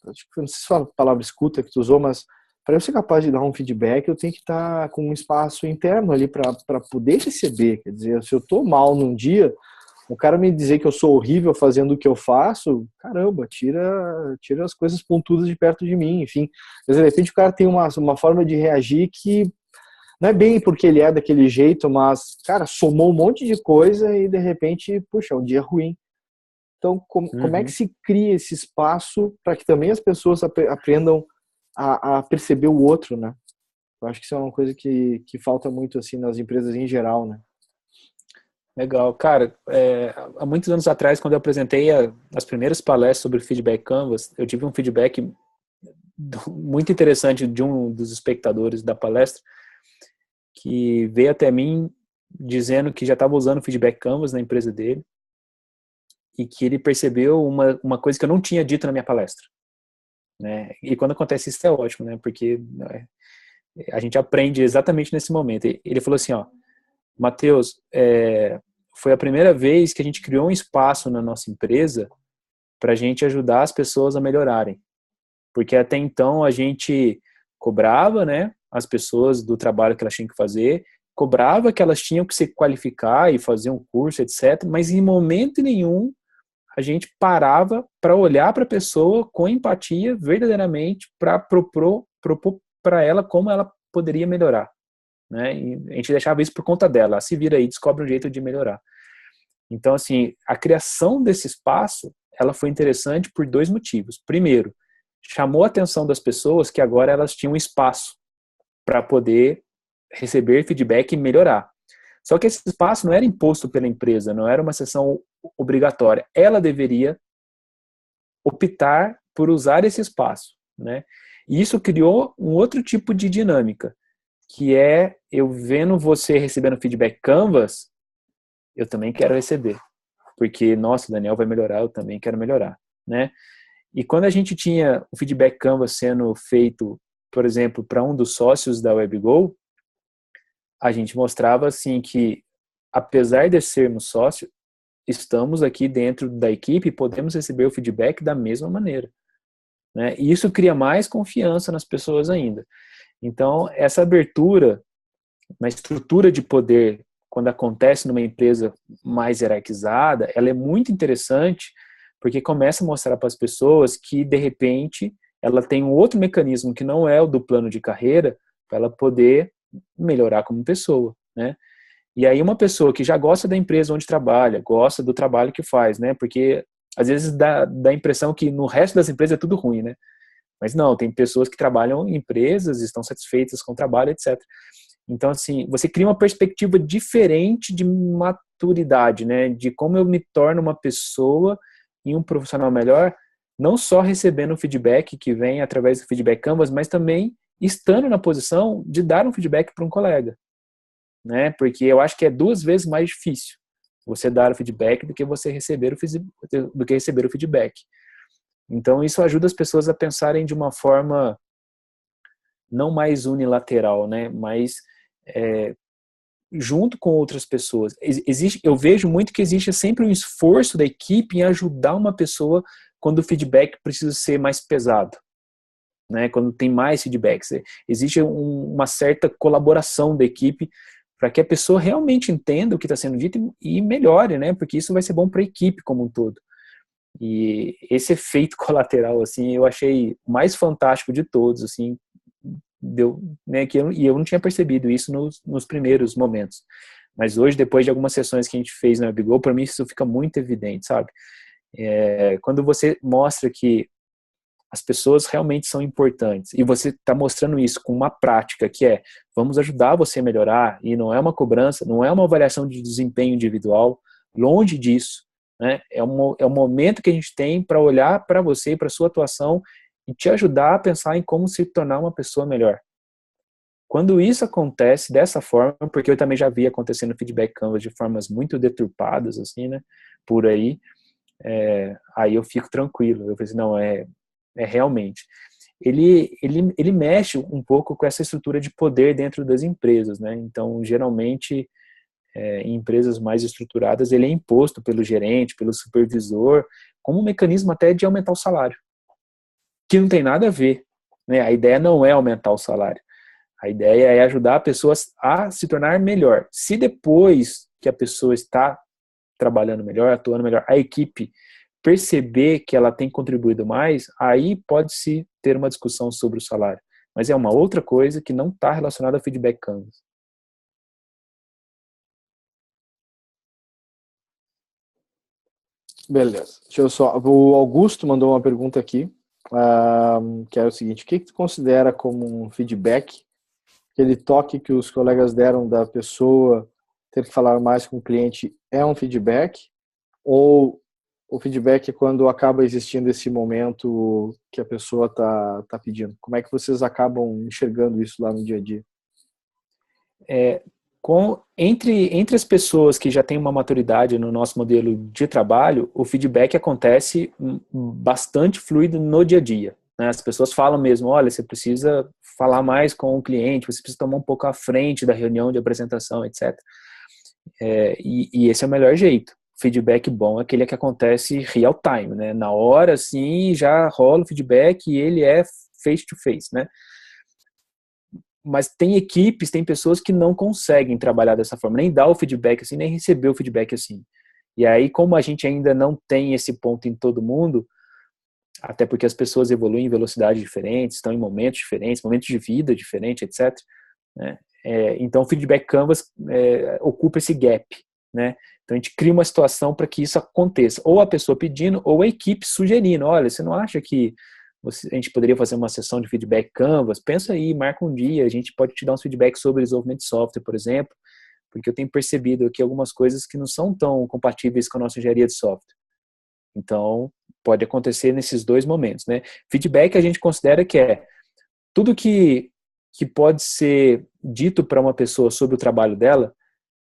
acho que não sei se foi a palavra escuta que tu usou, mas para eu ser capaz de dar um feedback, eu tenho que estar com um espaço interno ali para poder receber. Quer dizer, se eu estou mal num dia, o cara me dizer que eu sou horrível fazendo o que eu faço, caramba, tira as coisas pontudas de perto de mim, enfim. Mas de repente o cara tem uma forma de reagir que não é bem porque ele é daquele jeito, mas, cara, somou um monte de coisa e de repente, puxa, é um dia ruim. Então, como é que se cria esse espaço para que também as pessoas aprendam a perceber o outro, né? Eu acho que isso é uma coisa que falta muito, assim, nas empresas em geral, né? Legal. Cara, há muitos anos atrás, quando eu apresentei as primeiras palestras sobre Feedback Canvas, eu tive um feedback muito interessante de um dos espectadores da palestra, que veio até mim dizendo que já estava usando o Feedback Canvas na empresa dele e que ele percebeu uma coisa que eu não tinha dito na minha palestra, né? E quando acontece isso é ótimo, né? Porque a gente aprende exatamente nesse momento. Ele falou assim, ó, Matheus, foi a primeira vez que a gente criou um espaço na nossa empresa para a gente ajudar as pessoas a melhorarem. Porque até então a gente cobrava, né, as pessoas do trabalho que elas tinham que fazer, cobrava que elas tinham que se qualificar e fazer um curso, etc. Mas em momento nenhum a gente parava para olhar para a pessoa com empatia, verdadeiramente, para propor para ela como ela poderia melhorar. Né? E a gente deixava isso por conta dela. Ela se vira aí, descobre um jeito de melhorar. Então, assim, a criação desse espaço, ela foi interessante por 2 motivos. Primeiro, chamou a atenção das pessoas que agora elas tinham espaço para poder receber feedback e melhorar. Só que esse espaço não era imposto pela empresa, não era uma sessão obrigatória. Ela deveria optar por usar esse espaço, né? E isso criou um outro tipo de dinâmica, que é eu vendo você recebendo feedback Canvas, eu também quero receber. Porque, nossa, o Daniel vai melhorar, eu também quero melhorar, né? E quando a gente tinha o feedback Canvas sendo feito, por exemplo, para um dos sócios da WebGo, a gente mostrava assim que, apesar de sermos sócios, estamos aqui dentro da equipe e podemos receber o feedback da mesma maneira, né? E isso cria mais confiança nas pessoas ainda. Então, essa abertura na estrutura de poder, quando acontece numa empresa mais hierarquizada, ela é muito interessante, porque começa a mostrar para as pessoas que, de repente, ela tem um outro mecanismo que não é o do plano de carreira, para ela poder melhorar como pessoa, né? E aí uma pessoa que já gosta da empresa onde trabalha, gosta do trabalho que faz, né? Porque às vezes dá a impressão que no resto das empresas é tudo ruim, né? Mas não, tem pessoas que trabalham em empresas, estão satisfeitas com o trabalho, etc. Então, assim, você cria uma perspectiva diferente de maturidade, né? De como eu me torno uma pessoa e um profissional melhor, não só recebendo o feedback que vem através do feedback Canvas, mas também estando na posição de dar um feedback para um colega, né? Porque eu acho que é 2 vezes mais difícil você dar o feedback do que você receber o feedback. Então, isso ajuda as pessoas a pensarem de uma forma não mais unilateral, né? Mas junto com outras pessoas. Eu vejo muito que existe sempre um esforço da equipe em ajudar uma pessoa quando o feedback precisa ser mais pesado, né? Quando tem mais feedbacks. Existe uma certa colaboração da equipe para que a pessoa realmente entenda o que está sendo dito e melhore, né? Porque isso vai ser bom para a equipe como um todo. E esse efeito colateral, assim, eu achei o mais fantástico de todos, assim, né, e eu não tinha percebido isso nos primeiros momentos. Mas hoje, depois de algumas sessões que a gente fez na WebGo, para mim isso fica muito evidente, sabe? Quando você mostra que as pessoas realmente são importantes e você está mostrando isso com uma prática que vamos ajudar você a melhorar, e não é uma cobrança, não é uma avaliação de desempenho individual, longe disso, né? É um momento que a gente tem para olhar para você, para sua atuação e te ajudar a pensar em como se tornar uma pessoa melhor. Quando isso acontece dessa forma, porque eu também já vi acontecendo no Feedback Canvas de formas muito deturpadas, assim, né, por aí, aí eu fico tranquilo. Eu falei assim, não, realmente. Ele mexe um pouco com essa estrutura de poder dentro das empresas, né? Então, geralmente, em empresas mais estruturadas, ele é imposto pelo gerente, pelo supervisor, como um mecanismo até de aumentar o salário, que não tem nada a ver, né? A ideia não é aumentar o salário. A ideia é ajudar pessoas a se tornar melhor. Se depois que a pessoa está trabalhando melhor, atuando melhor, a equipe perceber que ela tem contribuído mais, aí pode-se ter uma discussão sobre o salário. Mas é uma outra coisa que não está relacionada ao feedback Canvas. Beleza. Deixa eu só. O Augusto mandou uma pergunta aqui, que é o seguinte: o que tu considera como um feedback? Aquele toque que os colegas deram da pessoa ter que falar mais com o cliente é um feedback? Ou o feedback é quando acaba existindo esse momento que a pessoa tá pedindo? Como é que vocês acabam enxergando isso lá no dia a dia? Entre as pessoas que já têm uma maturidade no nosso modelo de trabalho, o feedback acontece bastante fluido no dia a dia, né? As pessoas falam mesmo, olha, você precisa falar mais com o cliente, você precisa tomar um pouco à frente da reunião de apresentação, etc. E esse é o melhor jeito. Feedback bom é aquele que acontece real time, né? Na hora, assim, já rola o feedback e ele é face to face, né? Mas tem equipes, tem pessoas que não conseguem trabalhar dessa forma, nem dar o feedback assim, nem receber o feedback assim. E aí, como a gente ainda não tem esse ponto em todo mundo, até porque as pessoas evoluem em velocidades diferentes, estão em momentos diferentes, momentos de vida diferentes, etc., né? Então, o Feedback Canvas ocupa esse gap, né? Então, a gente cria uma situação para que isso aconteça. Ou a pessoa pedindo, ou a equipe sugerindo. Olha, você não acha que a gente poderia fazer uma sessão de Feedback Canvas? Pensa aí, marca um dia, a gente pode te dar uns feedbacks sobre desenvolvimento de software, por exemplo, porque eu tenho percebido aqui algumas coisas que não são tão compatíveis com a nossa engenharia de software. Então, pode acontecer nesses 2 momentos, né? Feedback a gente considera que tudo que pode ser dito para uma pessoa sobre o trabalho dela,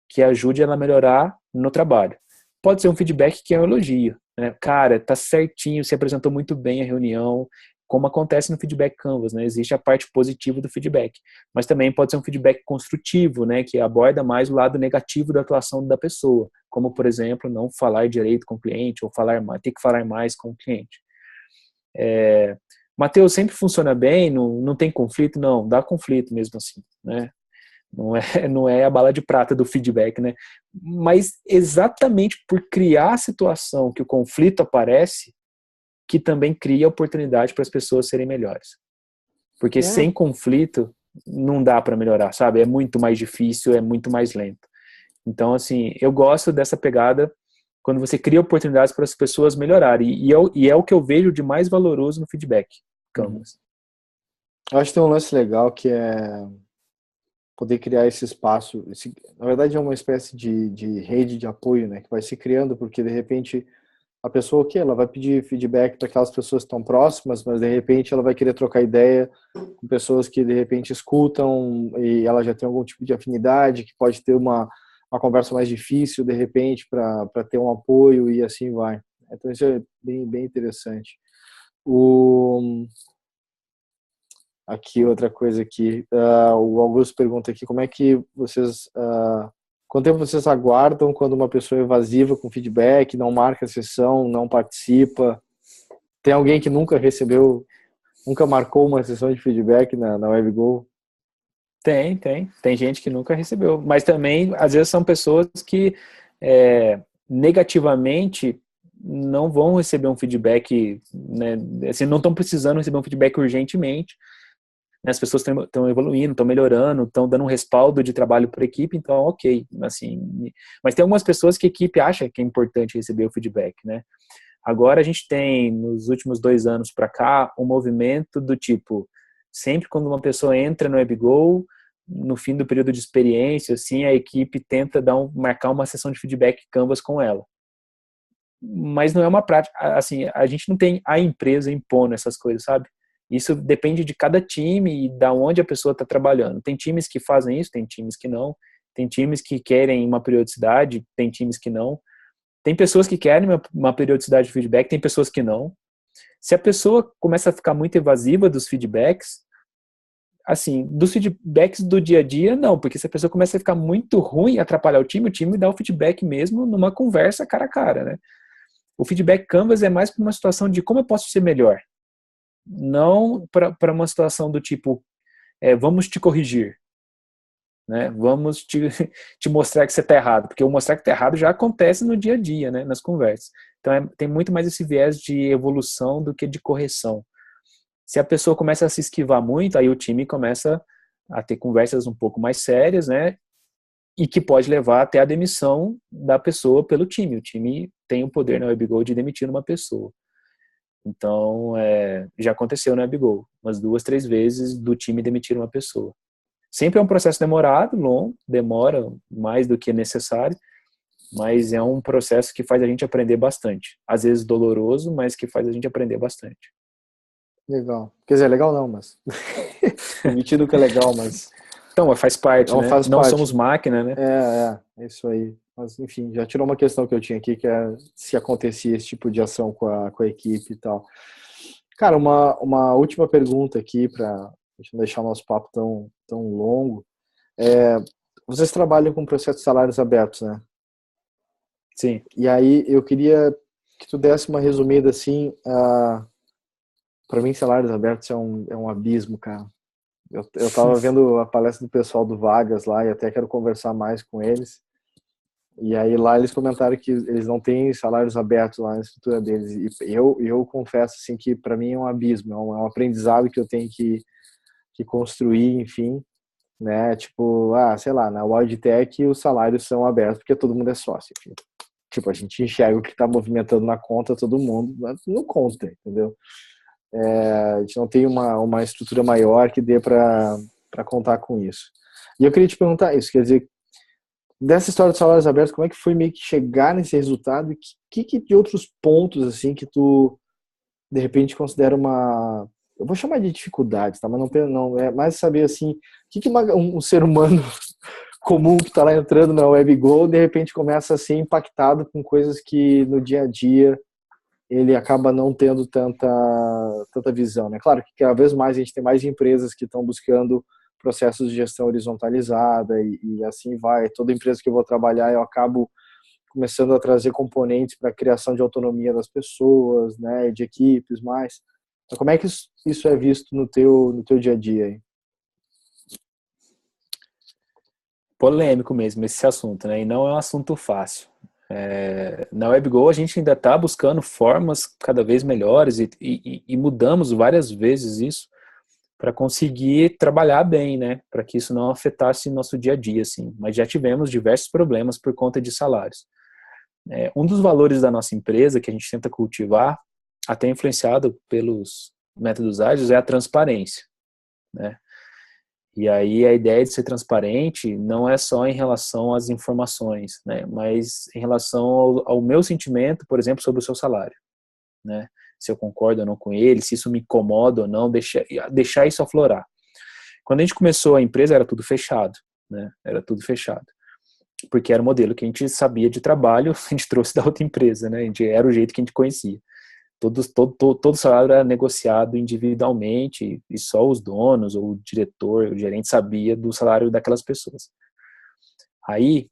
que ajude ela a melhorar no trabalho. Pode ser um feedback que é um elogio, né? Cara, tá certinho, você apresentou muito bem a reunião, como acontece no feedback Canvas, né? Existe a parte positiva do feedback, mas também pode ser um feedback construtivo, né? Que aborda mais o lado negativo da atuação da pessoa, como, por exemplo, não falar direito com o cliente ou ter que falar mais com o cliente. Mateus, sempre funciona bem, não tem conflito? Não, dá conflito mesmo assim, né? Não é a bala de prata do feedback, né? Mas exatamente por criar a situação que o conflito aparece, que também cria oportunidade para as pessoas serem melhores. Porque sem conflito não dá para melhorar, sabe? É muito mais difícil, é muito mais lento. Então, assim, eu gosto dessa pegada quando você cria oportunidades para as pessoas melhorarem. E é o que eu vejo de mais valoroso no feedback Canvas. Eu acho que tem um lance legal que é poder criar esse espaço. Na verdade, é uma espécie de rede de apoio, né, que vai se criando, porque de repente a pessoa que ela vai pedir feedback para aquelas pessoas que estão próximas, mas de repente ela vai querer trocar ideia com pessoas que de repente escutam e ela já tem algum tipo de afinidade, que pode ter uma conversa mais difícil de repente para ter um apoio e assim vai. Então isso é bem interessante. Aqui outra coisa aqui, o Augusto pergunta aqui como é que vocês quanto tempo vocês aguardam quando uma pessoa é evasiva com feedback, não marca a sessão, não participa? Tem alguém que nunca marcou uma sessão de feedback na WebGo? Tem gente que nunca recebeu, mas também às vezes são pessoas que negativamente não vão receber um feedback, né, assim, não estão precisando receber um feedback urgentemente, né, as pessoas estão evoluindo, estão melhorando, estão dando um respaldo de trabalho para a equipe, então ok, assim, mas tem algumas pessoas que a equipe acha que é importante receber o feedback, né. Agora a gente tem, nos últimos 2 anos para cá, um movimento do tipo, sempre quando uma pessoa entra no WebGo, no fim do período de experiência, assim, a equipe tenta marcar uma sessão de feedback Canvas com ela. Mas não é uma prática, assim, a gente não tem a empresa impondo essas coisas, sabe? Isso depende de cada time e da onde a pessoa está trabalhando. Tem times que fazem isso, tem times que não. Tem times que querem uma periodicidade, tem times que não. Tem pessoas que querem uma periodicidade de feedback, tem pessoas que não. Se a pessoa começa a ficar muito evasiva dos feedbacks, assim, dos feedbacks do dia a dia, não, porque se a pessoa começa a ficar muito ruim, atrapalhar o time dá o feedback mesmo numa conversa cara a cara, né? O feedback Canvas é mais para uma situação de como eu posso ser melhor, não para uma situação do tipo, vamos te corrigir, né? Vamos te mostrar que você está errado, porque o mostrar que está errado já acontece no dia a dia, né? Nas conversas. Então tem muito mais esse viés de evolução do que de correção. Se a pessoa começa a se esquivar muito, aí o time começa a ter conversas um pouco mais sérias, né? E que pode levar até a demissão da pessoa pelo time. O time tem o poder na WebGo de demitir uma pessoa. Então, já aconteceu na WebGo, umas 2, 3 vezes do time demitir uma pessoa. Sempre é um processo demorado, longo, demora mais do que necessário, mas é um processo que faz a gente aprender bastante. Às vezes doloroso, mas que faz a gente aprender bastante. Legal. Quer dizer, legal não, mas... Demitir nunca é legal, mas... Então, faz parte, não, né? faz Não parte. somos máquina, né? É isso aí. Mas, enfim, já tirou uma questão que eu tinha aqui, que é se acontecia esse tipo de ação com a equipe e tal. Cara, uma última pergunta aqui, para a gente não deixar o nosso papo tão longo. Vocês trabalham com processo de salários abertos, né? Sim. E aí eu queria que tu desse uma resumida assim. Para mim, salários abertos é um abismo, cara. Eu tava vendo a palestra do pessoal do Vagas lá e até quero conversar mais com eles. E aí lá eles comentaram que eles não têm salários abertos lá na estrutura deles. E eu confesso assim que para mim é um abismo, é um aprendizado que eu tenho que construir, enfim, né? Tipo, sei lá, na WildTech os salários são abertos porque todo mundo é sócio, enfim. Tipo, a gente enxerga o que está movimentando na conta todo mundo, mas não conta, entendeu? A gente não tem uma estrutura maior que dê para contar com isso. E eu queria te perguntar isso, quer dizer, dessa história de salários abertos, como é que foi meio que chegar nesse resultado e que de outros pontos, assim, que tu, de repente, considera eu vou chamar de dificuldades, tá? Mas não é mais saber, assim, o que um ser humano comum que está lá entrando na WebGo, de repente começa a ser impactado com coisas que no dia a dia ele acaba não tendo tanta visão, né? Claro que cada vez mais a gente tem mais empresas que estão buscando processos de gestão horizontalizada e assim vai. Toda empresa que eu vou trabalhar, eu acabo começando a trazer componentes para a criação de autonomia das pessoas, né, de equipes mais. Então, como é que isso é visto no teu dia a dia aí? Polêmico mesmo esse assunto, né? E não é um assunto fácil. Na WebGo a gente ainda está buscando formas cada vez melhores e mudamos várias vezes isso para conseguir trabalhar bem, né? Para que isso não afetasse nosso dia a dia, assim. Mas já tivemos diversos problemas por conta de salários. Um dos valores da nossa empresa que a gente tenta cultivar, até influenciado pelos métodos ágeis, é a transparência, né? E aí a ideia de ser transparente não é só em relação às informações, né? Mas em relação ao meu sentimento, por exemplo, sobre o seu salário, né? Se eu concordo ou não com ele, se isso me incomoda ou não, deixar isso aflorar. Quando a gente começou a empresa era tudo fechado, né? Era tudo fechado. Porque era o modelo que a gente sabia de trabalho, a gente trouxe da outra empresa, né? Era o jeito que a gente conhecia. Todo salário era negociado individualmente e só os donos, ou o diretor, o gerente sabia do salário daquelas pessoas. Aí,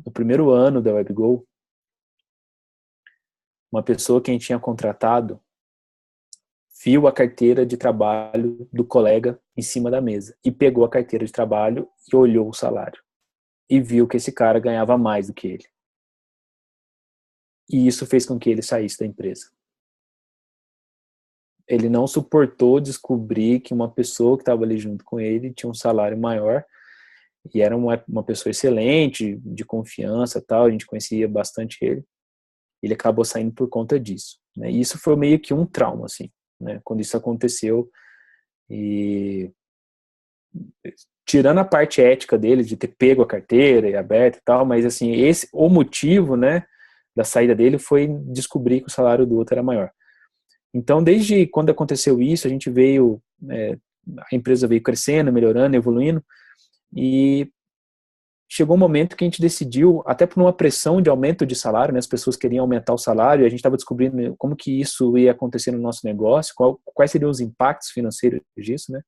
no primeiro ano da WebGo, uma pessoa que a gente tinha contratado viu a carteira de trabalho do colega em cima da mesa e pegou a carteira de trabalho e olhou o salário e viu que esse cara ganhava mais do que ele. E isso fez com que ele saísse da empresa. Ele não suportou descobrir que uma pessoa que estava ali junto com ele tinha um salário maior e era uma pessoa excelente, de confiança, tal, a gente conhecia bastante ele. Ele acabou saindo por conta disso, né? E isso foi meio que um trauma, assim, né? Quando isso aconteceu. E tirando a parte ética dele de ter pego a carteira e aberto e tal, mas assim, o motivo, né, da saída dele foi descobrir que o salário do outro era maior. Então, desde quando aconteceu isso, a gente veio, a empresa veio crescendo, melhorando, evoluindo, e chegou um momento que a gente decidiu, até por uma pressão de aumento de salário, né, as pessoas queriam aumentar o salário, e a gente estava descobrindo como que isso ia acontecer no nosso negócio, quais seriam os impactos financeiros disso, né?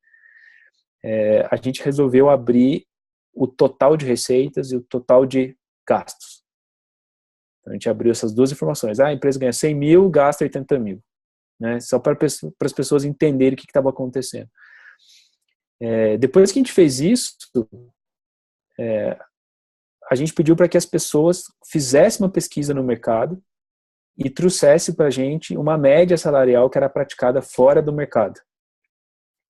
A gente resolveu abrir o total de receitas e o total de gastos. Então, a gente abriu essas duas informações. A empresa ganha 100 mil, gasta 80 mil. Né? Só para as pessoas entenderem o que estava acontecendo. Depois que a gente fez isso, a gente pediu para que as pessoas fizessem uma pesquisa no mercado e trouxessem para a gente uma média salarial que era praticada fora do mercado.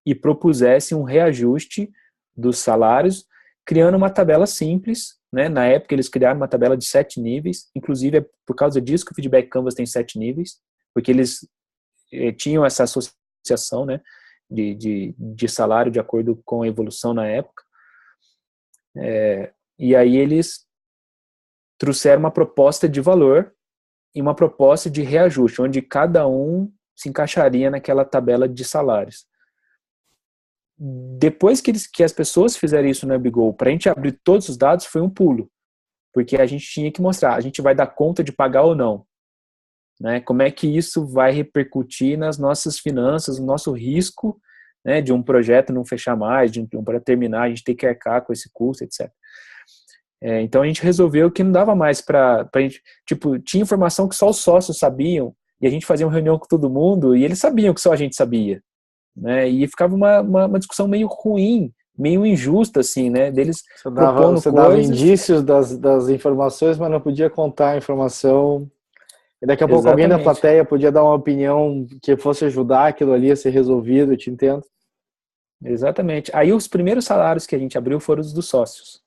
E propusessem um reajuste dos salários, criando uma tabela simples, né? Na época eles criaram uma tabela de 7 níveis, inclusive é por causa disso que o Feedback Canvas tem 7 níveis, porque eles tinham essa associação, né, de salário de acordo com a evolução na época. E aí eles trouxeram uma proposta de valor e uma proposta de reajuste, onde cada um se encaixaria naquela tabela de salários. Depois que as pessoas fizeram isso no WebGo, para a gente abrir todos os dados, foi um pulo, porque a gente tinha que mostrar, a gente vai dar conta de pagar ou não, né? Como é que isso vai repercutir nas nossas finanças, no nosso risco, né, de um projeto não fechar mais, para terminar, a gente ter que arcar com esse custo, etc. Então a gente resolveu que não dava mais para a gente, tipo, tinha informação que só os sócios sabiam, e a gente fazia uma reunião com todo mundo, e eles sabiam que só a gente sabia. Né, e ficava uma discussão meio ruim, meio injusta, assim, né, deles propondo você coisas. Dava indícios das informações, mas não podia contar a informação. E daqui a pouco alguém da plateia podia dar uma opinião que fosse ajudar aquilo ali a ser resolvido, eu te entendo. Exatamente. Aí os primeiros salários que a gente abriu foram os dos sócios.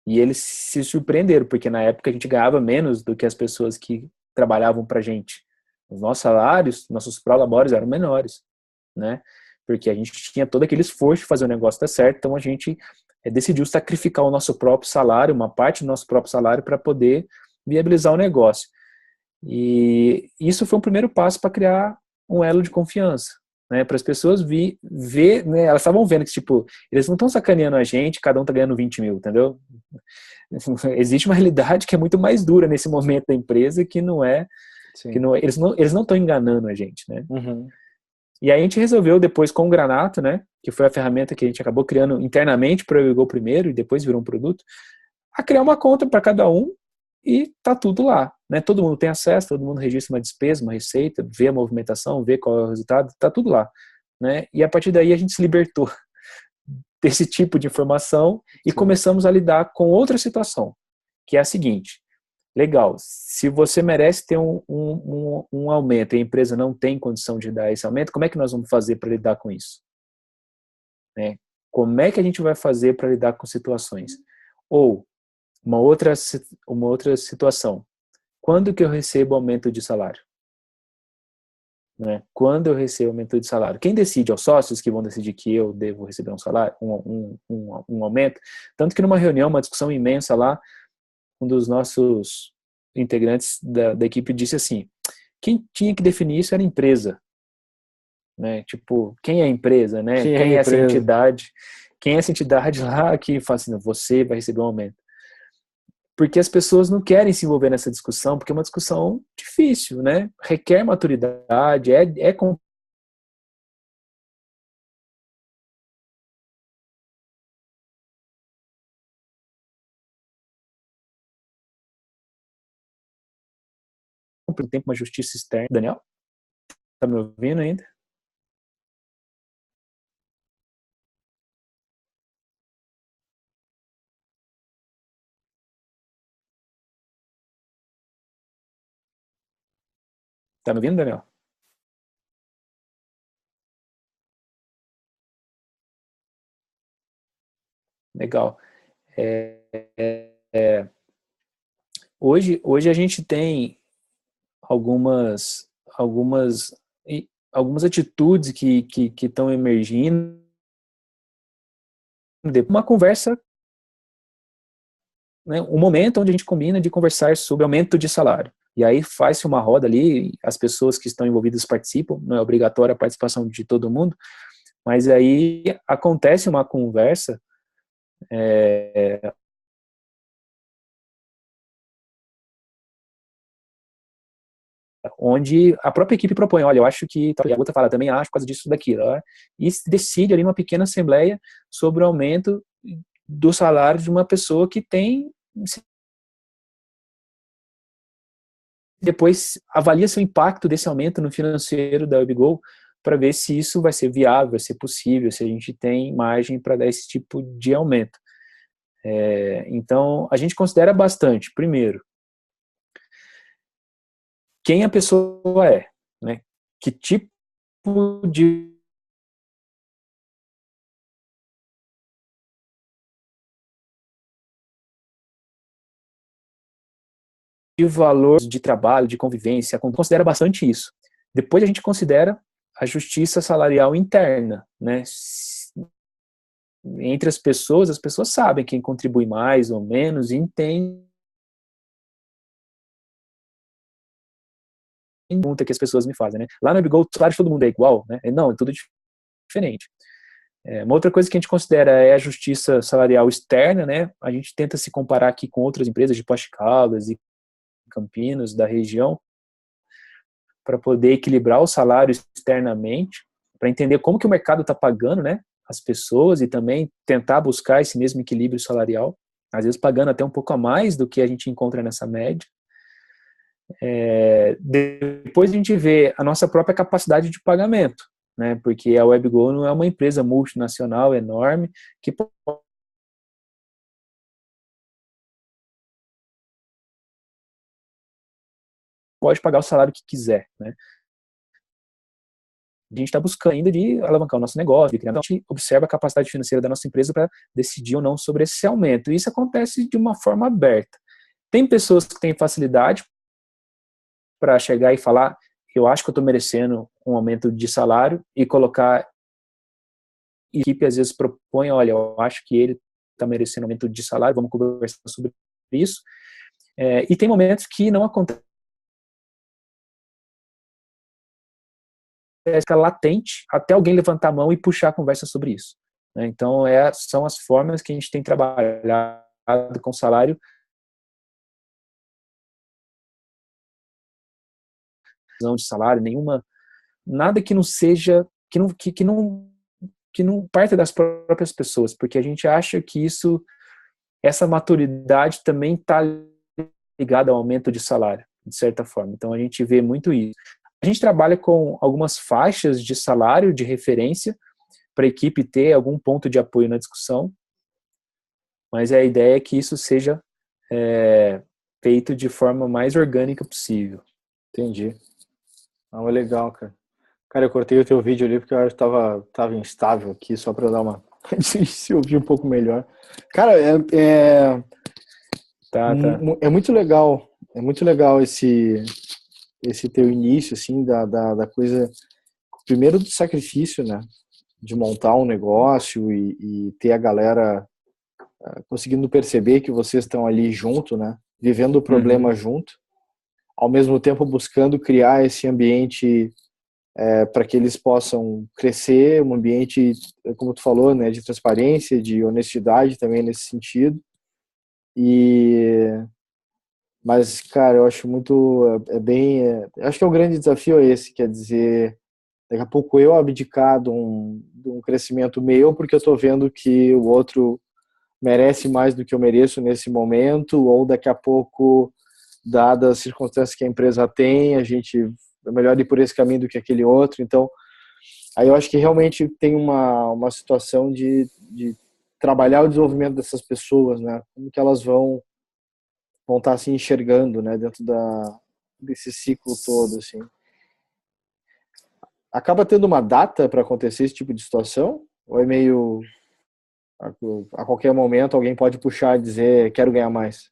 E eles se surpreenderam, porque na época a gente ganhava menos do que as pessoas que trabalhavam pra gente. Os nossos salários, nossos prolabores eram menores, né? Porque a gente tinha todo aquele esforço de fazer o negócio dar certo, então a gente decidiu sacrificar o nosso próprio salário, uma parte do nosso próprio salário, para poder viabilizar o negócio. E isso foi um primeiro passo para criar um elo de confiança, né? Para as pessoas ver, né? Elas estavam vendo que, tipo, eles não estão sacaneando a gente, cada um tá ganhando 20 mil, entendeu? Existe uma realidade que é muito mais dura nesse momento da empresa, que não é, eles não estão enganando a gente, né? Uhum. E aí a gente resolveu depois com o Granato, né, que foi a ferramenta que a gente acabou criando internamente para o WebGo primeiro e depois virou um produto, a criar uma conta para cada um e tá tudo lá, né? Todo mundo tem acesso, todo mundo registra uma despesa, uma receita, vê a movimentação, vê qual é o resultado, tá tudo lá, né? E a partir daí a gente se libertou desse tipo de informação e começamos a lidar com outra situação, que é a seguinte: legal, se você merece ter um aumento e a empresa não tem condição de dar esse aumento, como é que nós vamos fazer para lidar com isso? Né? Como é que a gente vai fazer para lidar com situações? Ou, uma outra situação, quando que eu recebo aumento de salário? né? Quando eu recebo aumento de salário? Quem decide? Aos sócios que vão decidir que eu devo receber um salário, um aumento. Tanto que numa reunião, uma discussão imensa lá, um dos nossos integrantes da equipe disse assim, quem tinha que definir isso era a empresa, né? Tipo, quem é a empresa, né? Quem é a Quem é essa empresa? entidade? Quem é essa entidade lá que fala assim, você vai receber um aumento? Porque as pessoas não querem se envolver nessa discussão, porque é uma discussão difícil, né? Requer maturidade, é um tempo uma justiça externa. Daniel, tá me ouvindo ainda? Tá me ouvindo, Daniel? Legal. É, é, hoje a gente tem algumas, algumas, algumas atitudes que estão emergindo. Uma conversa, né, um momento onde a gente combina de conversar sobre aumento de salário. E aí faz-se uma roda ali, as pessoas que estão envolvidas participam, não é obrigatória a participação de todo mundo, mas aí acontece uma conversa onde a própria equipe propõe, olha, eu acho que, e a outra fala, também acho por causa disso, daquilo, né? E se decide ali uma pequena assembleia sobre o aumento do salário de uma pessoa que tem, depois avalia-se o impacto desse aumento no financeiro da WebGo para ver se isso vai ser viável, vai ser possível, se a gente tem margem para dar esse tipo de aumento. Então, a gente considera bastante, primeiro, quem a pessoa é, né? Que tipo de valor de trabalho, de convivência, considera bastante isso. Depois a gente considera a justiça salarial interna, né? Entre as pessoas sabem quem contribui mais ou menos e entendem a pergunta que as pessoas me fazem, né? Lá no Webgo, o salário de todo mundo é igual, né? Não, é tudo diferente. Uma outra coisa que a gente considera é a justiça salarial externa, né? A gente tenta se comparar aqui com outras empresas de Poste Caldas e Campinas, da região, para poder equilibrar o salário externamente, para entender como que o mercado está pagando, né, as pessoas e também tentar buscar esse mesmo equilíbrio salarial, às vezes pagando até um pouco a mais do que a gente encontra nessa média. Depois a gente vê a nossa própria capacidade de pagamento, né, porque a WebGo não é uma empresa multinacional enorme que pode pagar o salário que quiser, né. A gente está buscando ainda de alavancar o nosso negócio, de criar. Então, a gente observa a capacidade financeira da nossa empresa para decidir ou não sobre esse aumento. E isso acontece de uma forma aberta. Tem pessoas que têm facilidade para chegar e falar, eu acho que eu estou merecendo um aumento de salário e colocar, e a equipe às vezes propõe, olha, eu acho que ele está merecendo um aumento de salário, vamos conversar sobre isso. E tem momentos que não acontece, fica latente até alguém levantar a mão e puxar a conversa sobre isso, né? Então, são as formas que a gente tem trabalhado com salário, não de salário, nenhuma, nada que não seja, que não parte das próprias pessoas, porque a gente acha que essa maturidade também está ligada ao aumento de salário, de certa forma. Então, a gente vê muito isso. A gente trabalha com algumas faixas de salário de referência para a equipe ter algum ponto de apoio na discussão, mas a ideia é que isso seja feito de forma mais orgânica possível. Entendi. Ah, legal, cara. Cara, eu cortei o teu vídeo ali porque eu acho que tava instável aqui, só pra dar uma. se ouvir um pouco melhor. Cara, Tá. é muito legal. É muito legal esse teu início, assim, da coisa, primeiro do sacrifício, né, de montar um negócio e ter a galera conseguindo perceber que vocês estão ali junto, né, vivendo o problema junto, ao mesmo tempo buscando criar esse ambiente para que eles possam crescer, um ambiente, como tu falou, né, de transparência, de honestidade também nesse sentido. Mas, cara, eu acho muito, acho que é o grande desafio é esse, quer dizer, daqui a pouco eu abdicar de um crescimento meu, porque eu estou vendo que o outro merece mais do que eu mereço nesse momento, ou daqui a pouco, dadas as circunstâncias que a empresa tem, a gente é melhor ir por esse caminho do que aquele outro. Então, aí eu acho que realmente tem uma situação de trabalhar o desenvolvimento dessas pessoas, né? Como que elas vão estar se enxergando, né? Dentro desse ciclo todo, assim. Acaba tendo uma data para acontecer esse tipo de situação? Ou é meio a qualquer momento alguém pode puxar e dizer quero ganhar mais?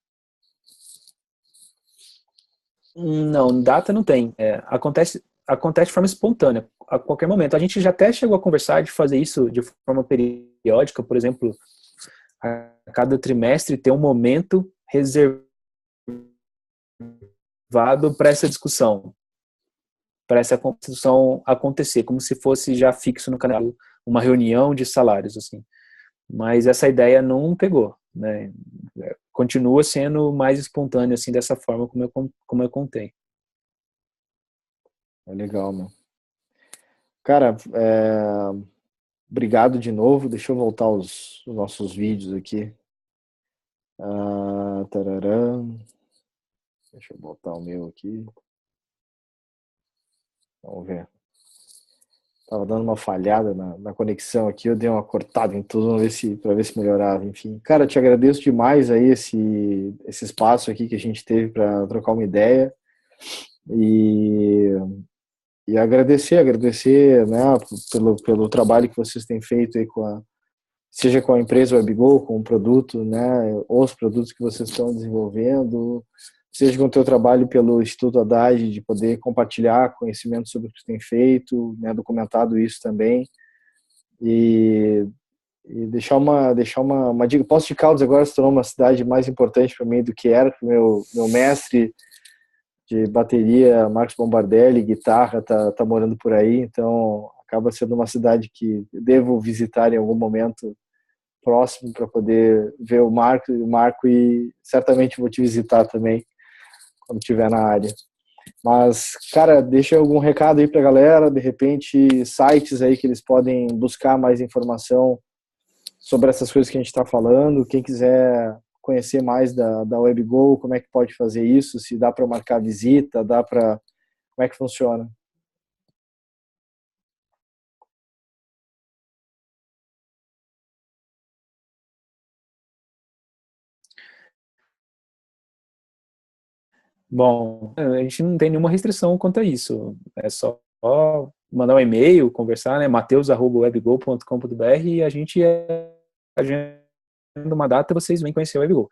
Não, data não tem. Acontece de forma espontânea, a qualquer momento. A gente já até chegou a conversar de fazer isso de forma periódica, por exemplo, a cada trimestre ter um momento reservado para essa discussão, para essa discussão acontecer, como se fosse já fixo no calendário uma reunião de salários, assim. Mas essa ideia não pegou, né? Continua sendo mais espontâneo, assim, dessa forma como eu contei. É legal, meu. Cara, obrigado de novo. Deixa eu voltar os nossos vídeos aqui. Tararã. Deixa eu botar o meu aqui. Vamos ver. Tava dando uma falhada na conexão aqui, eu dei uma cortada em tudo, para ver se melhorava, enfim. Cara, te agradeço demais aí esse espaço aqui que a gente teve para trocar uma ideia e, e agradecer, né, pelo trabalho que vocês têm feito aí seja com a empresa WebGo, com o produto, né, os produtos que vocês estão desenvolvendo, seja com o teu trabalho pelo Instituto Haddad, de poder compartilhar conhecimento sobre o que você tem feito, né, documentado isso também, e, e deixar uma dica. Poços de Caldas agora se tornou uma cidade mais importante para mim do que era, porque meu mestre de bateria, Marcos Bombardelli, guitarra, tá morando por aí, então acaba sendo uma cidade que devo visitar em algum momento próximo para poder ver o Marco e certamente vou te visitar também quando estiver na área. Mas, cara, deixa algum recado aí pra galera, de repente, sites aí que eles podem buscar mais informação sobre essas coisas que a gente está falando. Quem quiser conhecer mais da WebGo, como é que pode fazer isso? Se dá para marcar visita, como é que funciona? Bom, a gente não tem nenhuma restrição quanto a isso. É só mandar um e-mail, conversar, né? mateus@webgo.com.br e a gente agenda uma data, vocês vêm conhecer o WebGo.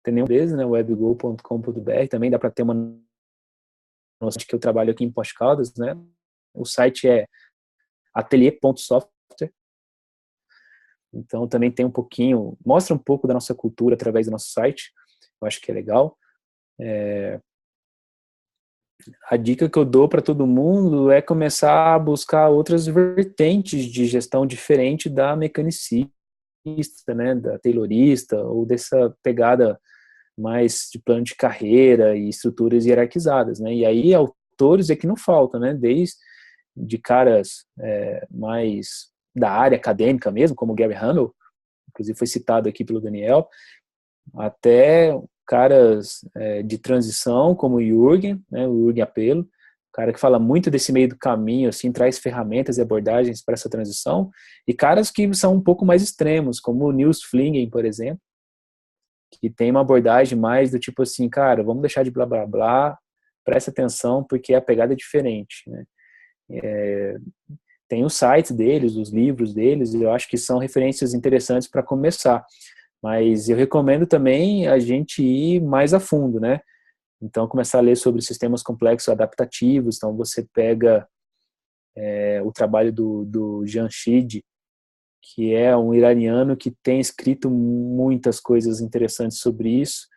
Tem nenhum deles, né? webgo.com.br, também dá para ter uma noção de que eu trabalho aqui em Poços de Caldas, né? O site é atelier.software. Então também tem um pouquinho, mostra um pouco da nossa cultura através do nosso site. Eu acho que é legal. A dica que eu dou para todo mundo é começar a buscar outras vertentes de gestão diferente da mecanicista, né, da taylorista, ou dessa pegada mais de plano de carreira e estruturas hierarquizadas, né? E aí autores é que não falta, né? Desde de caras mais da área acadêmica mesmo, como Gary Hamel, inclusive foi citado aqui pelo Daniel, até caras de transição, como o Jürgen, né, o Jürgen Apelo, cara que fala muito desse meio do caminho, assim, traz ferramentas e abordagens para essa transição, e caras que são um pouco mais extremos, como o Nils Flingen, por exemplo, que tem uma abordagem mais do tipo assim, cara, vamos deixar de blá blá blá, presta atenção, porque a pegada é diferente, né? Tem os sites deles, os livros deles, eu acho que são referências interessantes para começar. Mas eu recomendo também a gente ir mais a fundo, né? Então, começar a ler sobre sistemas complexos adaptativos. Então, você pega o trabalho do Jamshid, que é um iraniano que tem escrito muitas coisas interessantes sobre isso,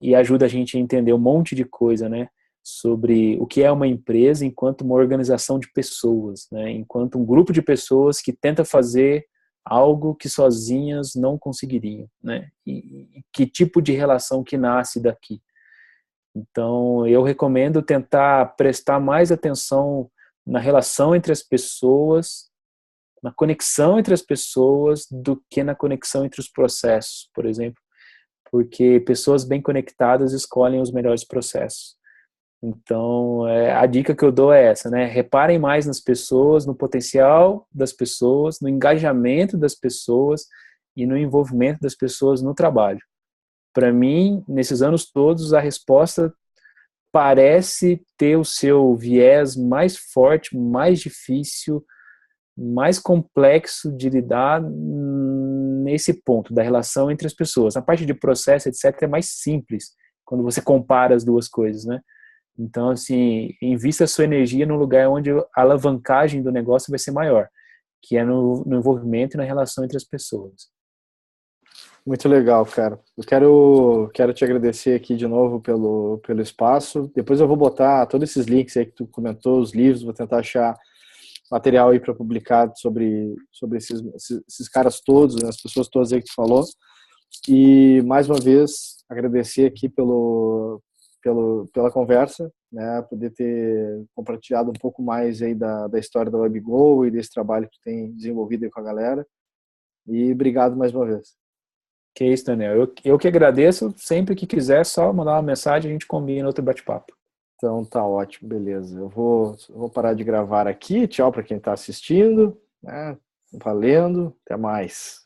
e ajuda a gente a entender um monte de coisa, né? Sobre o que é uma empresa enquanto uma organização de pessoas, né? Enquanto um grupo de pessoas que tenta fazer algo que sozinhas não conseguiriam, né? E que tipo de relação que nasce daqui. Então, eu recomendo tentar prestar mais atenção na relação entre as pessoas, na conexão entre as pessoas, do que na conexão entre os processos, por exemplo, porque pessoas bem conectadas escolhem os melhores processos. Então, a dica que eu dou é essa, né? Reparem mais nas pessoas, no potencial das pessoas, no engajamento das pessoas e no envolvimento das pessoas no trabalho. Para mim, nesses anos todos, a resposta parece ter o seu viés mais forte, mais difícil, mais complexo de lidar nesse ponto da relação entre as pessoas. A parte de processo, etc., é mais simples quando você compara as duas coisas, né? Então, assim, invista a sua energia no lugar onde a alavancagem do negócio vai ser maior, que é no envolvimento e na relação entre as pessoas. Muito legal, cara. Eu quero te agradecer aqui de novo pelo espaço. Depois eu vou botar todos esses links aí que tu comentou, os livros, vou tentar achar material aí para publicar sobre esses caras todos, né, as pessoas todas aí que tu falou. E, mais uma vez, agradecer aqui pela conversa, né, poder ter compartilhado um pouco mais aí da história da WebGo e desse trabalho que tu tem desenvolvido aí com a galera. E obrigado mais uma vez. Que é isso, Daniel. Eu que agradeço. Sempre que quiser, só mandar uma mensagem, a gente combina outro bate-papo. Então tá ótimo, beleza. Eu vou parar de gravar aqui. Tchau para quem está assistindo, né? Valendo, até mais.